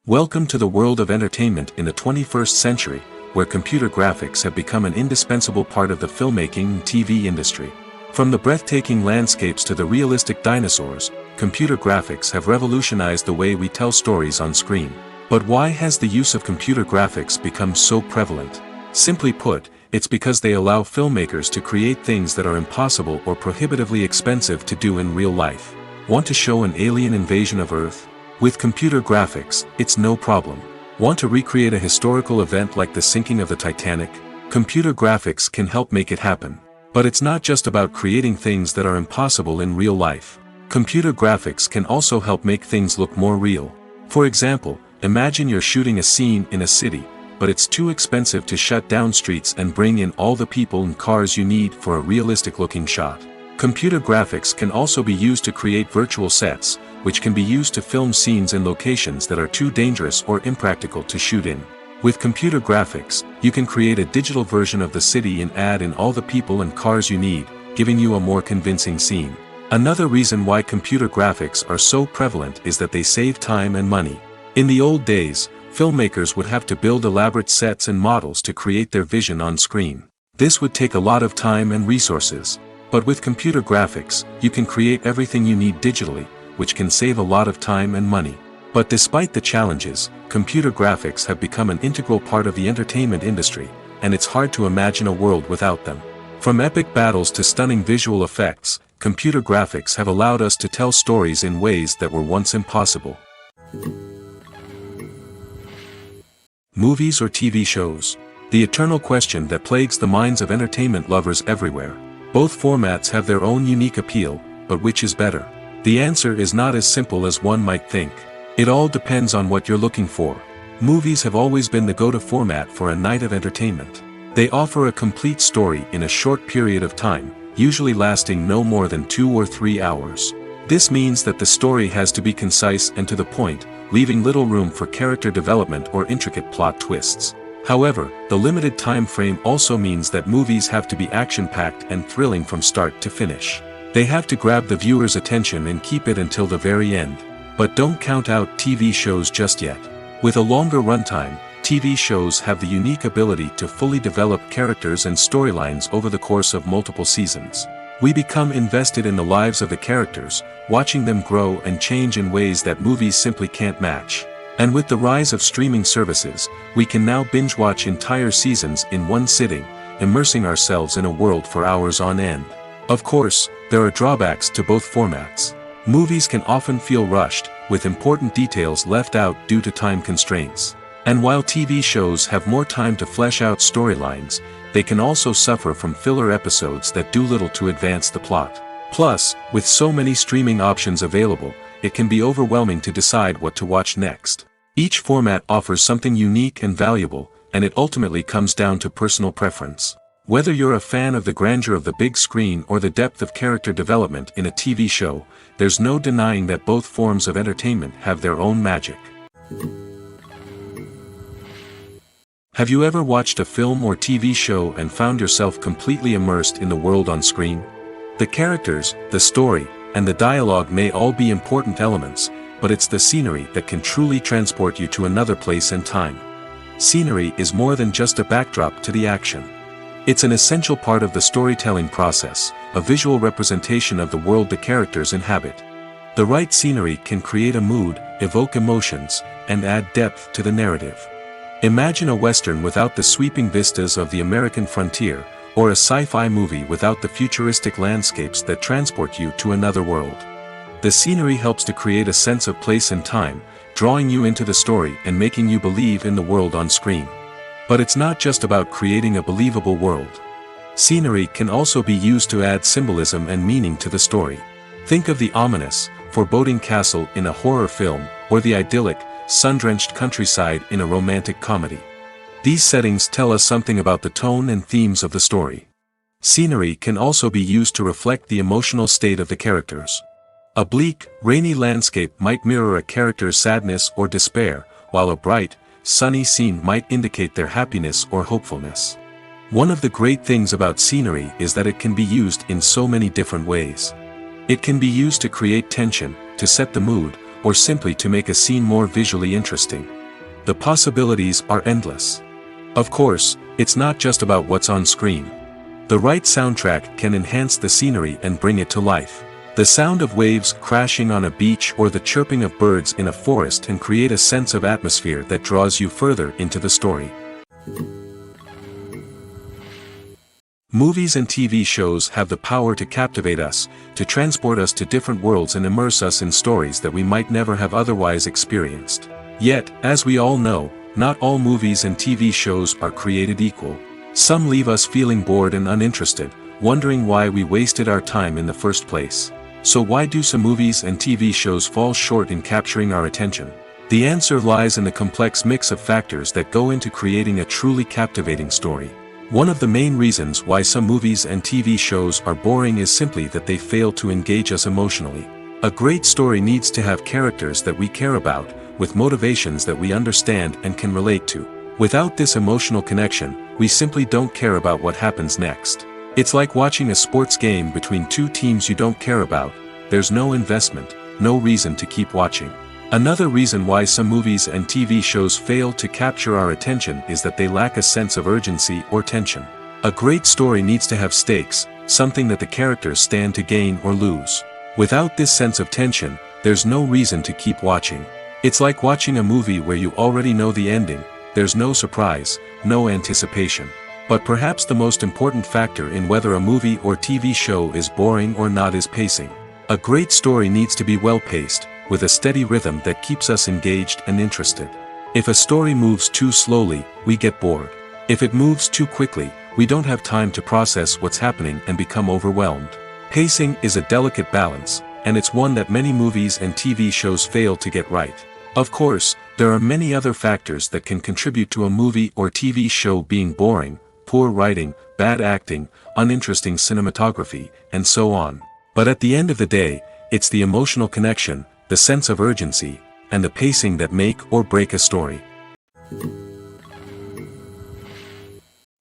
Welcome to the world of entertainment in the 21st century, where computer graphics have become an indispensable part of the filmmaking and TV industry. From the breathtaking landscapes to the realistic dinosaurs, computer graphics have revolutionized the way we tell stories on screen. But why has the use of computer graphics become so prevalent? Simply put, it's because they allow filmmakers to create things that are impossible or prohibitively expensive to do in real life. Want to show an alien invasion of Earth? With computer graphics, it's no problem. Want to recreate a historical event like the sinking of the Titanic? Computer graphics can help make it happen. But it's not just about creating things that are impossible in real life. Computer graphics can also help make things look more real. For example, imagine you're shooting a scene in a city, but it's too expensive to shut down streets and bring in all the people and cars you need for a realistic-looking shot. Computer graphics can also be used to create virtual sets, which can be used to film scenes in locations that are too dangerous or impractical to shoot in. With computer graphics, you can create a digital version of the city and add in all the people and cars you need, giving you a more convincing scene. Another reason why computer graphics are so prevalent is that they save time and money. In the old days, filmmakers would have to build elaborate sets and models to create their vision on screen. This would take a lot of time and resources. But with computer graphics, you can create everything you need digitally, which can save a lot of time and money. But despite the challenges, computer graphics have become an integral part of the entertainment industry, and it's hard to imagine a world without them. From epic battles to stunning visual effects, computer graphics have allowed us to tell stories in ways that were once impossible. Movies or TV shows? The eternal question that plagues the minds of entertainment lovers everywhere. Both formats have their own unique appeal, but which is better? The answer is not as simple as one might think. It all depends on what you're looking for. Movies have always been the go-to format for a night of entertainment. They offer a complete story in a short period of time, usually lasting no more than 2 or 3 hours. This means that the story has to be concise and to the point, leaving little room for character development or intricate plot twists. However, the limited time frame also means that movies have to be action-packed and thrilling from start to finish. They have to grab the viewer's attention and keep it until the very end. But don't count out TV shows just yet. With a longer runtime, TV shows have the unique ability to fully develop characters and storylines over the course of multiple seasons. We become invested in the lives of the characters, watching them grow and change in ways that movies simply can't match. And with the rise of streaming services, we can now binge-watch entire seasons in one sitting, immersing ourselves in a world for hours on end. Of course, there are drawbacks to both formats. Movies can often feel rushed, with important details left out due to time constraints. And while TV shows have more time to flesh out storylines, they can also suffer from filler episodes that do little to advance the plot. Plus, with so many streaming options available, it can be overwhelming to decide what to watch next. Each format offers something unique and valuable, and it ultimately comes down to personal preference. Whether you're a fan of the grandeur of the big screen or the depth of character development in a TV show, there's no denying that both forms of entertainment have their own magic. Have you ever watched a film or TV show and found yourself completely immersed in the world on screen? The characters, the story, and the dialogue may all be important elements, but it's the scenery that can truly transport you to another place and time. Scenery is more than just a backdrop to the action. It's an essential part of the storytelling process, a visual representation of the world the characters inhabit. The right scenery can create a mood, evoke emotions, and add depth to the narrative. Imagine a Western without the sweeping vistas of the American frontier, or a sci-fi movie without the futuristic landscapes that transport you to another world. The scenery helps to create a sense of place and time, drawing you into the story and making you believe in the world on screen. But it's not just about creating a believable world. Scenery can also be used to add symbolism and meaning to the story. Think of the ominous, foreboding castle in a horror film, or the idyllic, sun-drenched countryside in a romantic comedy. These settings tell us something about the tone and themes of the story. Scenery can also be used to reflect the emotional state of the characters. A bleak, rainy landscape might mirror a character's sadness or despair, while a bright, sunny scene might indicate their happiness or hopefulness. One of the great things about scenery is that it can be used in so many different ways. It can be used to create tension, to set the mood, or simply to make a scene more visually interesting. The possibilities are endless. Of course, it's not just about what's on screen. The right soundtrack can enhance the scenery and bring it to life. The sound of waves crashing on a beach or the chirping of birds in a forest can create a sense of atmosphere that draws you further into the story. Movies and TV shows have the power to captivate us, to transport us to different worlds and immerse us in stories that we might never have otherwise experienced. Yet, as we all know, not all movies and TV shows are created equal. Some leave us feeling bored and uninterested, wondering why we wasted our time in the first place. So why do some movies and TV shows fall short in capturing our attention? The answer lies in the complex mix of factors that go into creating a truly captivating story. One of the main reasons why some movies and TV shows are boring is simply that they fail to engage us emotionally. A great story needs to have characters that we care about, with motivations that we understand and can relate to. Without this emotional connection, we simply don't care about what happens next. It's like watching a sports game between two teams you don't care about. There's no investment, no reason to keep watching. Another reason why some movies and TV shows fail to capture our attention is that they lack a sense of urgency or tension. A great story needs to have stakes, something that the characters stand to gain or lose. Without this sense of tension, there's no reason to keep watching. It's like watching a movie where you already know the ending. There's no surprise, no anticipation. But perhaps the most important factor in whether a movie or TV show is boring or not is pacing. A great story needs to be well-paced, with a steady rhythm that keeps us engaged and interested. If a story moves too slowly, we get bored. If it moves too quickly, we don't have time to process what's happening and become overwhelmed. Pacing is a delicate balance, and it's one that many movies and TV shows fail to get right. Of course, there are many other factors that can contribute to a movie or TV show being boring: poor writing, bad acting, uninteresting cinematography, and so on. But at the end of the day, it's the emotional connection, the sense of urgency, and the pacing that make or break a story.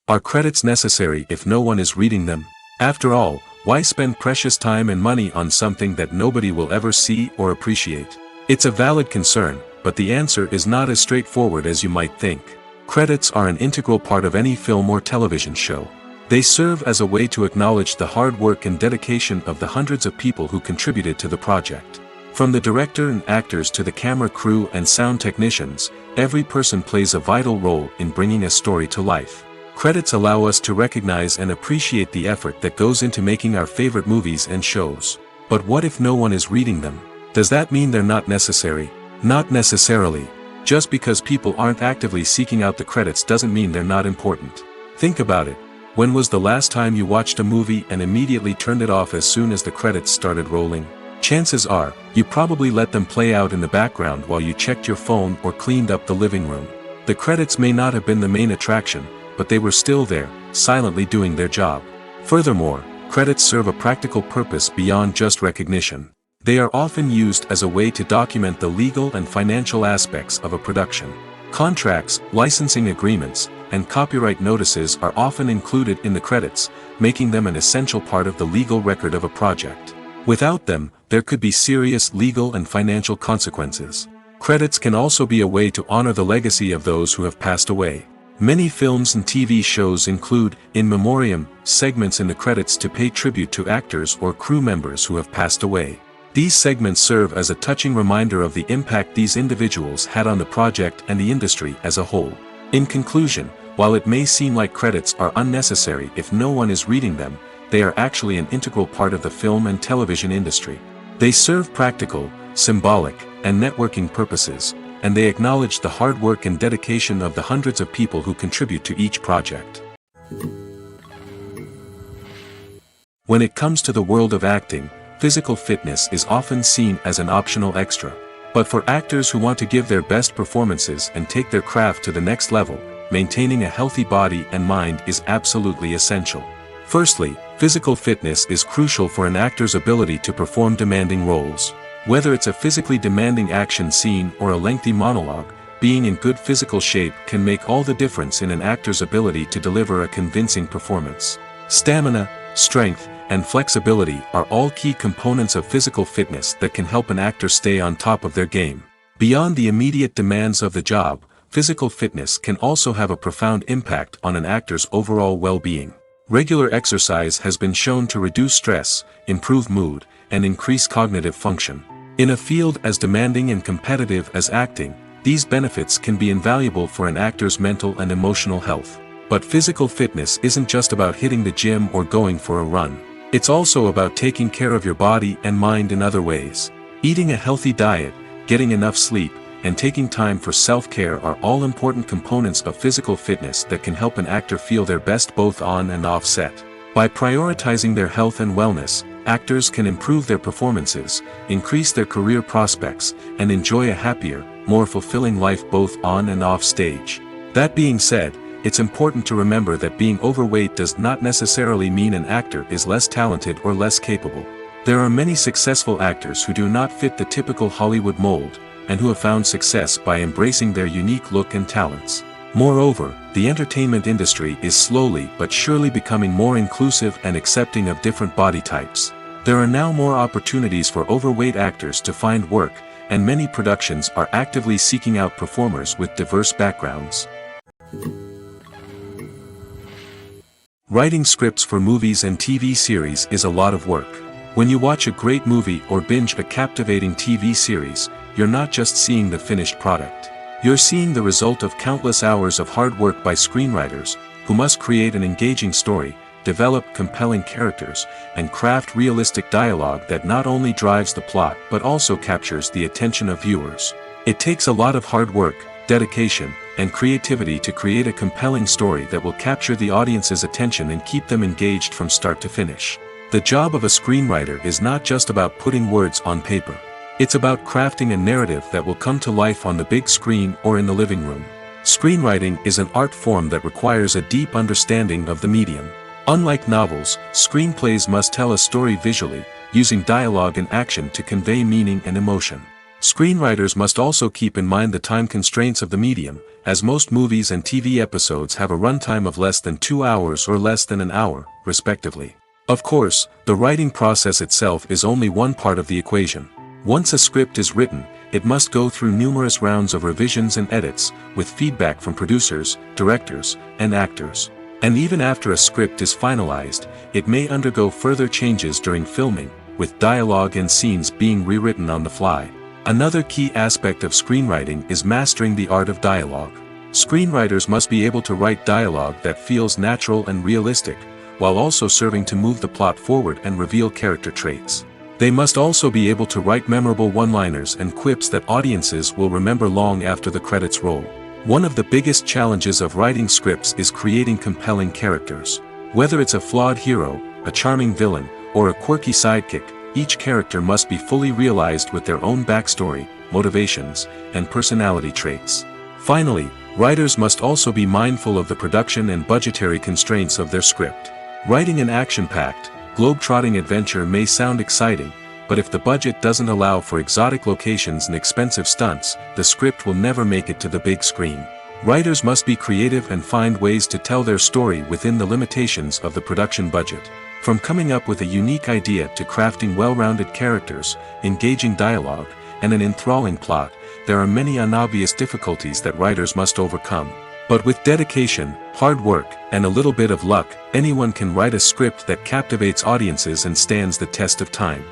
Are credits necessary if no one is reading them? After all, why spend precious time and money on something that nobody will ever see or appreciate? It's a valid concern, but the answer is not as straightforward as you might think. Credits are an integral part of any film or television show. They serve as a way to acknowledge the hard work and dedication of the hundreds of people who contributed to the project. From the director and actors to the camera crew and sound technicians, every person plays a vital role in bringing a story to life. Credits allow us to recognize and appreciate the effort that goes into making our favorite movies and shows. But what if no one is reading them? Does that mean they're not necessary? Not necessarily. Just because people aren't actively seeking out the credits doesn't mean they're not important. Think about it. When was the last time you watched a movie and immediately turned it off as soon as the credits started rolling? Chances are, you probably let them play out in the background while you checked your phone or cleaned up the living room. The credits may not have been the main attraction, but they were still there, silently doing their job. Furthermore, credits serve a practical purpose beyond just recognition. They are often used as a way to document the legal and financial aspects of a production. Contracts, licensing agreements, and copyright notices are often included in the credits, making them an essential part of the legal record of a project. Without them, there could be serious legal and financial consequences. Credits can also be a way to honor the legacy of those who have passed away. Many films and TV shows include, in memoriam, segments in the credits to pay tribute to actors or crew members who have passed away. These segments serve as a touching reminder of the impact these individuals had on the project and the industry as a whole. In conclusion, while it may seem like credits are unnecessary if no one is reading them, they are actually an integral part of the film and television industry. They serve practical, symbolic, and networking purposes, and they acknowledge the hard work and dedication of the hundreds of people who contribute to each project. When it comes to the world of acting, physical fitness is often seen as an optional extra. But for actors who want to give their best performances and take their craft to the next level, maintaining a healthy body and mind is absolutely essential. Firstly, physical fitness is crucial for an actor's ability to perform demanding roles. Whether it's a physically demanding action scene or a lengthy monologue, being in good physical shape can make all the difference in an actor's ability to deliver a convincing performance. Stamina, strength, and flexibility are all key components of physical fitness that can help an actor stay on top of their game. Beyond the immediate demands of the job, physical fitness can also have a profound impact on an actor's overall well-being. Regular exercise has been shown to reduce stress, improve mood, and increase cognitive function. In a field as demanding and competitive as acting, these benefits can be invaluable for an actor's mental and emotional health. But physical fitness isn't just about hitting the gym or going for a run. It's also about taking care of your body and mind in other ways. Eating a healthy diet, getting enough sleep, and taking time for self-care are all important components of physical fitness that can help an actor feel their best both on and off set. By prioritizing their health and wellness, actors can improve their performances, increase their career prospects, and enjoy a happier, more fulfilling life both on and off stage. That being said, it's important to remember that being overweight does not necessarily mean an actor is less talented or less capable. There are many successful actors who do not fit the typical Hollywood mold, and who have found success by embracing their unique look and talents. Moreover, the entertainment industry is slowly but surely becoming more inclusive and accepting of different body types. There are now more opportunities for overweight actors to find work, and many productions are actively seeking out performers with diverse backgrounds. Writing scripts for movies and TV series is a lot of work. When you watch a great movie or binge a captivating TV series, you're not just seeing the finished product. You're seeing the result of countless hours of hard work by screenwriters, who must create an engaging story, develop compelling characters, and craft realistic dialogue that not only drives the plot but also captures the attention of viewers. It takes a lot of hard work, dedication, and creativity to create a compelling story that will capture the audience's attention and keep them engaged from start to finish. The job of a screenwriter is not just about putting words on paper. It's about crafting a narrative that will come to life on the big screen or in the living room. Screenwriting is an art form that requires a deep understanding of the medium. Unlike novels, screenplays must tell a story visually, using dialogue and action to convey meaning and emotion. Screenwriters must also keep in mind the time constraints of the medium, as most movies and TV episodes have a runtime of less than 2 hours or less than an hour, respectively. Of course, the writing process itself is only one part of the equation. Once a script is written, it must go through numerous rounds of revisions and edits, with feedback from producers, directors, and actors. And even after a script is finalized, it may undergo further changes during filming, with dialogue and scenes being rewritten on the fly. Another key aspect of screenwriting is mastering the art of dialogue. Screenwriters must be able to write dialogue that feels natural and realistic, while also serving to move the plot forward and reveal character traits. They must also be able to write memorable one-liners and quips that audiences will remember long after the credits roll. One of the biggest challenges of writing scripts is creating compelling characters. Whether it's a flawed hero, a charming villain, or a quirky sidekick, each character must be fully realized with their own backstory, motivations, and personality traits. Finally, writers must also be mindful of the production and budgetary constraints of their script. Writing an action-packed, globe-trotting adventure may sound exciting, but if the budget doesn't allow for exotic locations and expensive stunts, the script will never make it to the big screen. Writers must be creative and find ways to tell their story within the limitations of the production budget. From coming up with a unique idea to crafting well-rounded characters, engaging dialogue, and an enthralling plot, there are many unobvious difficulties that writers must overcome. But with dedication, hard work, and a little bit of luck, anyone can write a script that captivates audiences and stands the test of time.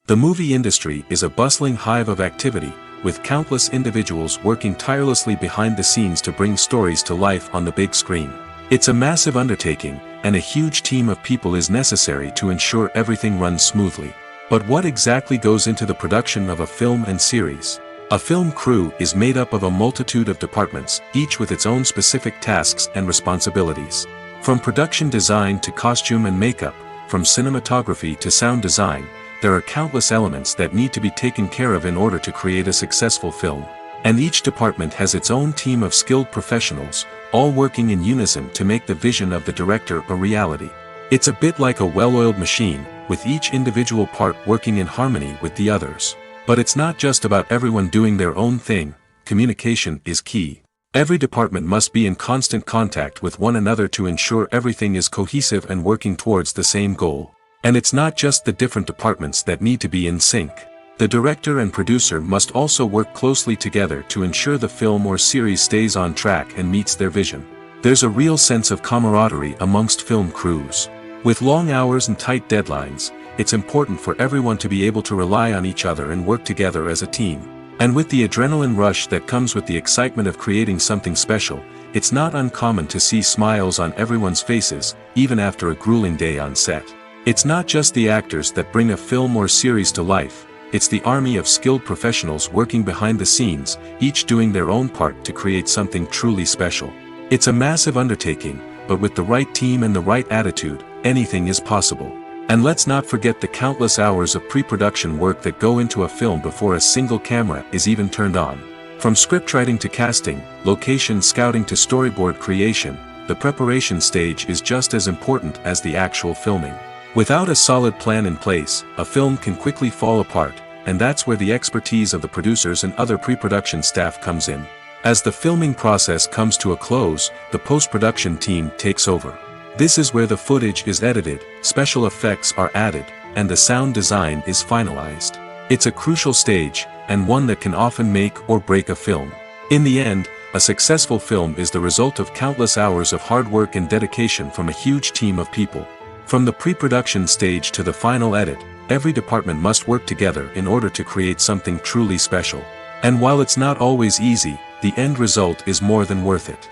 The movie industry is a bustling hive of activity, with countless individuals working tirelessly behind the scenes to bring stories to life on the big screen. It's a massive undertaking, and a huge team of people is necessary to ensure everything runs smoothly. But what exactly goes into the production of a film and series? A film crew is made up of a multitude of departments, each with its own specific tasks and responsibilities. From production design to costume and makeup, from cinematography to sound design, there are countless elements that need to be taken care of in order to create a successful film. And each department has its own team of skilled professionals, all working in unison to make the vision of the director a reality. It's a bit like a well-oiled machine, with each individual part working in harmony with the others. But it's not just about everyone doing their own thing. Communication is key. Every department must be in constant contact with one another to ensure everything is cohesive and working towards the same goal. And it's not just the different departments that need to be in sync. The director and producer must also work closely together to ensure the film or series stays on track and meets their vision. There's a real sense of camaraderie amongst film crews. With long hours and tight deadlines, it's important for everyone to be able to rely on each other and work together as a team. And with the adrenaline rush that comes with the excitement of creating something special, it's not uncommon to see smiles on everyone's faces, even after a grueling day on set. It's not just the actors that bring a film or series to life, it's the army of skilled professionals working behind the scenes, each doing their own part to create something truly special. It's a massive undertaking, but with the right team and the right attitude, anything is possible. And let's not forget the countless hours of pre-production work that go into a film before a single camera is even turned on. From scriptwriting to casting, location scouting to storyboard creation, the preparation stage is just as important as the actual filming. Without a solid plan in place, a film can quickly fall apart, and that's where the expertise of the producers and other pre-production staff comes in. As the filming process comes to a close, the post-production team takes over. This is where the footage is edited, special effects are added, and the sound design is finalized. It's a crucial stage, and one that can often make or break a film. In the end, a successful film is the result of countless hours of hard work and dedication from a huge team of people. From the pre-production stage to the final edit, every department must work together in order to create something truly special. And while it's not always easy, the end result is more than worth it.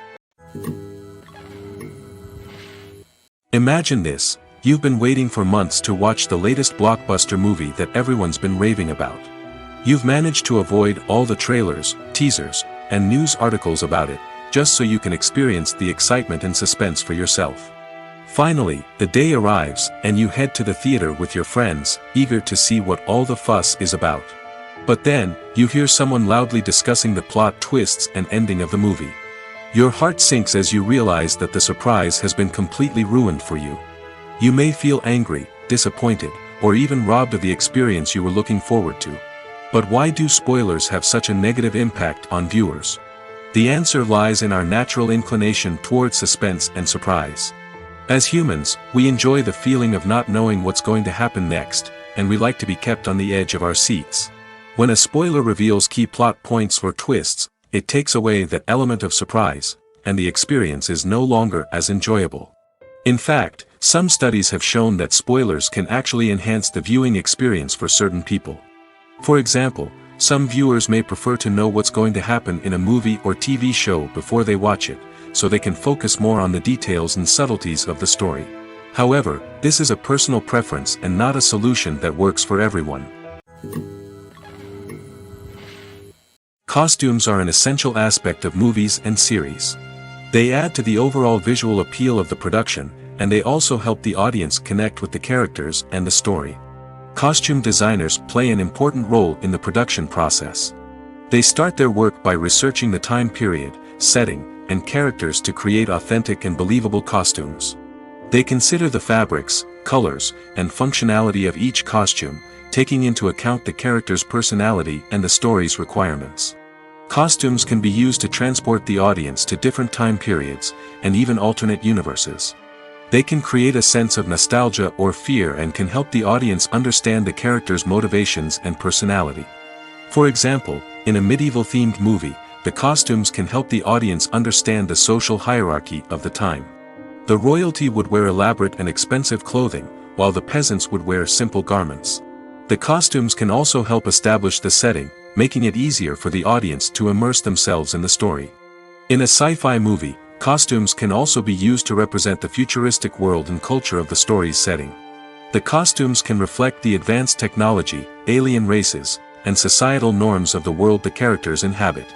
Imagine this, you've been waiting for months to watch the latest blockbuster movie that everyone's been raving about. You've managed to avoid all the trailers, teasers, and news articles about it, just so you can experience the excitement and suspense for yourself. Finally, the day arrives, and you head to the theater with your friends, eager to see what all the fuss is about. But then, you hear someone loudly discussing the plot twists and ending of the movie. Your heart sinks as you realize that the surprise has been completely ruined for you. You may feel angry, disappointed, or even robbed of the experience you were looking forward to. But why do spoilers have such a negative impact on viewers? The answer lies in our natural inclination toward suspense and surprise. As humans, we enjoy the feeling of not knowing what's going to happen next, and we like to be kept on the edge of our seats. When a spoiler reveals key plot points or twists, it takes away that element of surprise, and the experience is no longer as enjoyable. In fact, some studies have shown that spoilers can actually enhance the viewing experience for certain people. For example, some viewers may prefer to know what's going to happen in a movie or TV show before they watch it, so they can focus more on the details and subtleties of the story. However, this is a personal preference and not a solution that works for everyone. Costumes are an essential aspect of movies and series. They add to the overall visual appeal of the production, and they also help the audience connect with the characters and the story. Costume designers play an important role in the production process. They start their work by researching the time period, setting, and characters to create authentic and believable costumes. They consider the fabrics, colors, and functionality of each costume, taking into account the character's personality and the story's requirements. Costumes can be used to transport the audience to different time periods, and even alternate universes. They can create a sense of nostalgia or fear and can help the audience understand the character's motivations and personality. For example, in a medieval-themed movie, the costumes can help the audience understand the social hierarchy of the time. The royalty would wear elaborate and expensive clothing, while the peasants would wear simple garments. The costumes can also help establish the setting, making it easier for the audience to immerse themselves in the story. In a sci-fi movie, costumes can also be used to represent the futuristic world and culture of the story's setting. The costumes can reflect the advanced technology, alien races, and societal norms of the world the characters inhabit.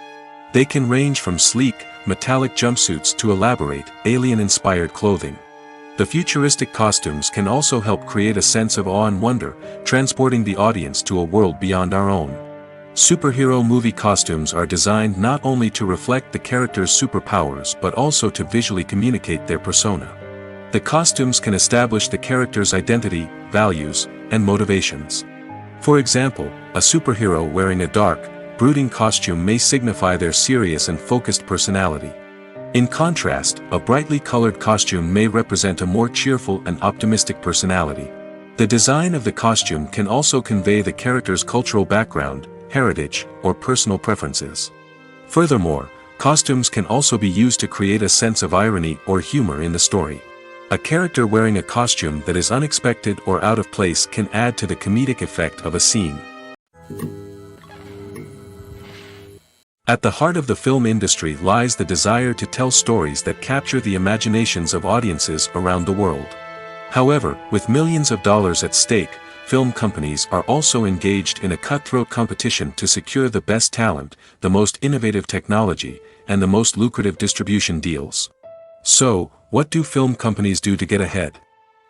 They can range from sleek, metallic jumpsuits to elaborate, alien-inspired clothing. The futuristic costumes can also help create a sense of awe and wonder, transporting the audience to a world beyond our own. Superhero movie costumes are designed not only to reflect the character's superpowers but also to visually communicate their persona. The costumes can establish the character's identity, values, and motivations. For example, a superhero wearing a dark, brooding costume may signify their serious and focused personality. In contrast, a brightly colored costume may represent a more cheerful and optimistic personality. The design of the costume can also convey the character's cultural background, heritage, or personal preferences. Furthermore, costumes can also be used to create a sense of irony or humor in the story. A character wearing a costume that is unexpected or out of place can add to the comedic effect of a scene. At the heart of the film industry lies the desire to tell stories that capture the imaginations of audiences around the world. However, with millions of dollars at stake, film companies are also engaged in a cutthroat competition to secure the best talent, the most innovative technology, and the most lucrative distribution deals. So, what do film companies do to get ahead?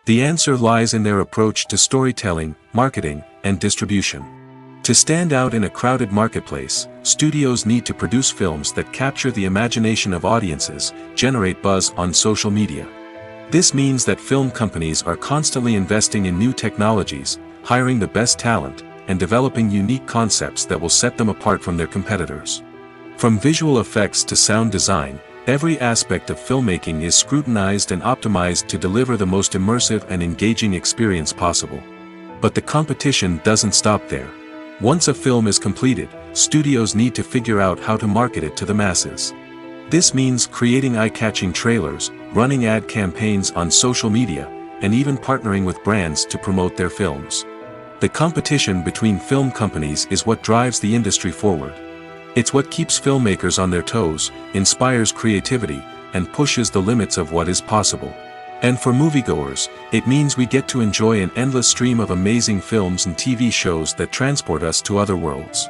The answer lies in their approach to storytelling, marketing, and distribution. To stand out in a crowded marketplace, studios need to produce films that capture the imagination of audiences, generate buzz on social media. This means that film companies are constantly investing in new technologies, hiring the best talent, and developing unique concepts that will set them apart from their competitors. From visual effects to sound design, every aspect of filmmaking is scrutinized and optimized to deliver the most immersive and engaging experience possible. But the competition doesn't stop there. Once a film is completed, studios need to figure out how to market it to the masses. This means creating eye-catching trailers, running ad campaigns on social media, and even partnering with brands to promote their films. The competition between film companies is what drives the industry forward. It's what keeps filmmakers on their toes, inspires creativity, and pushes the limits of what is possible. And for moviegoers, it means we get to enjoy an endless stream of amazing films and TV shows that transport us to other worlds.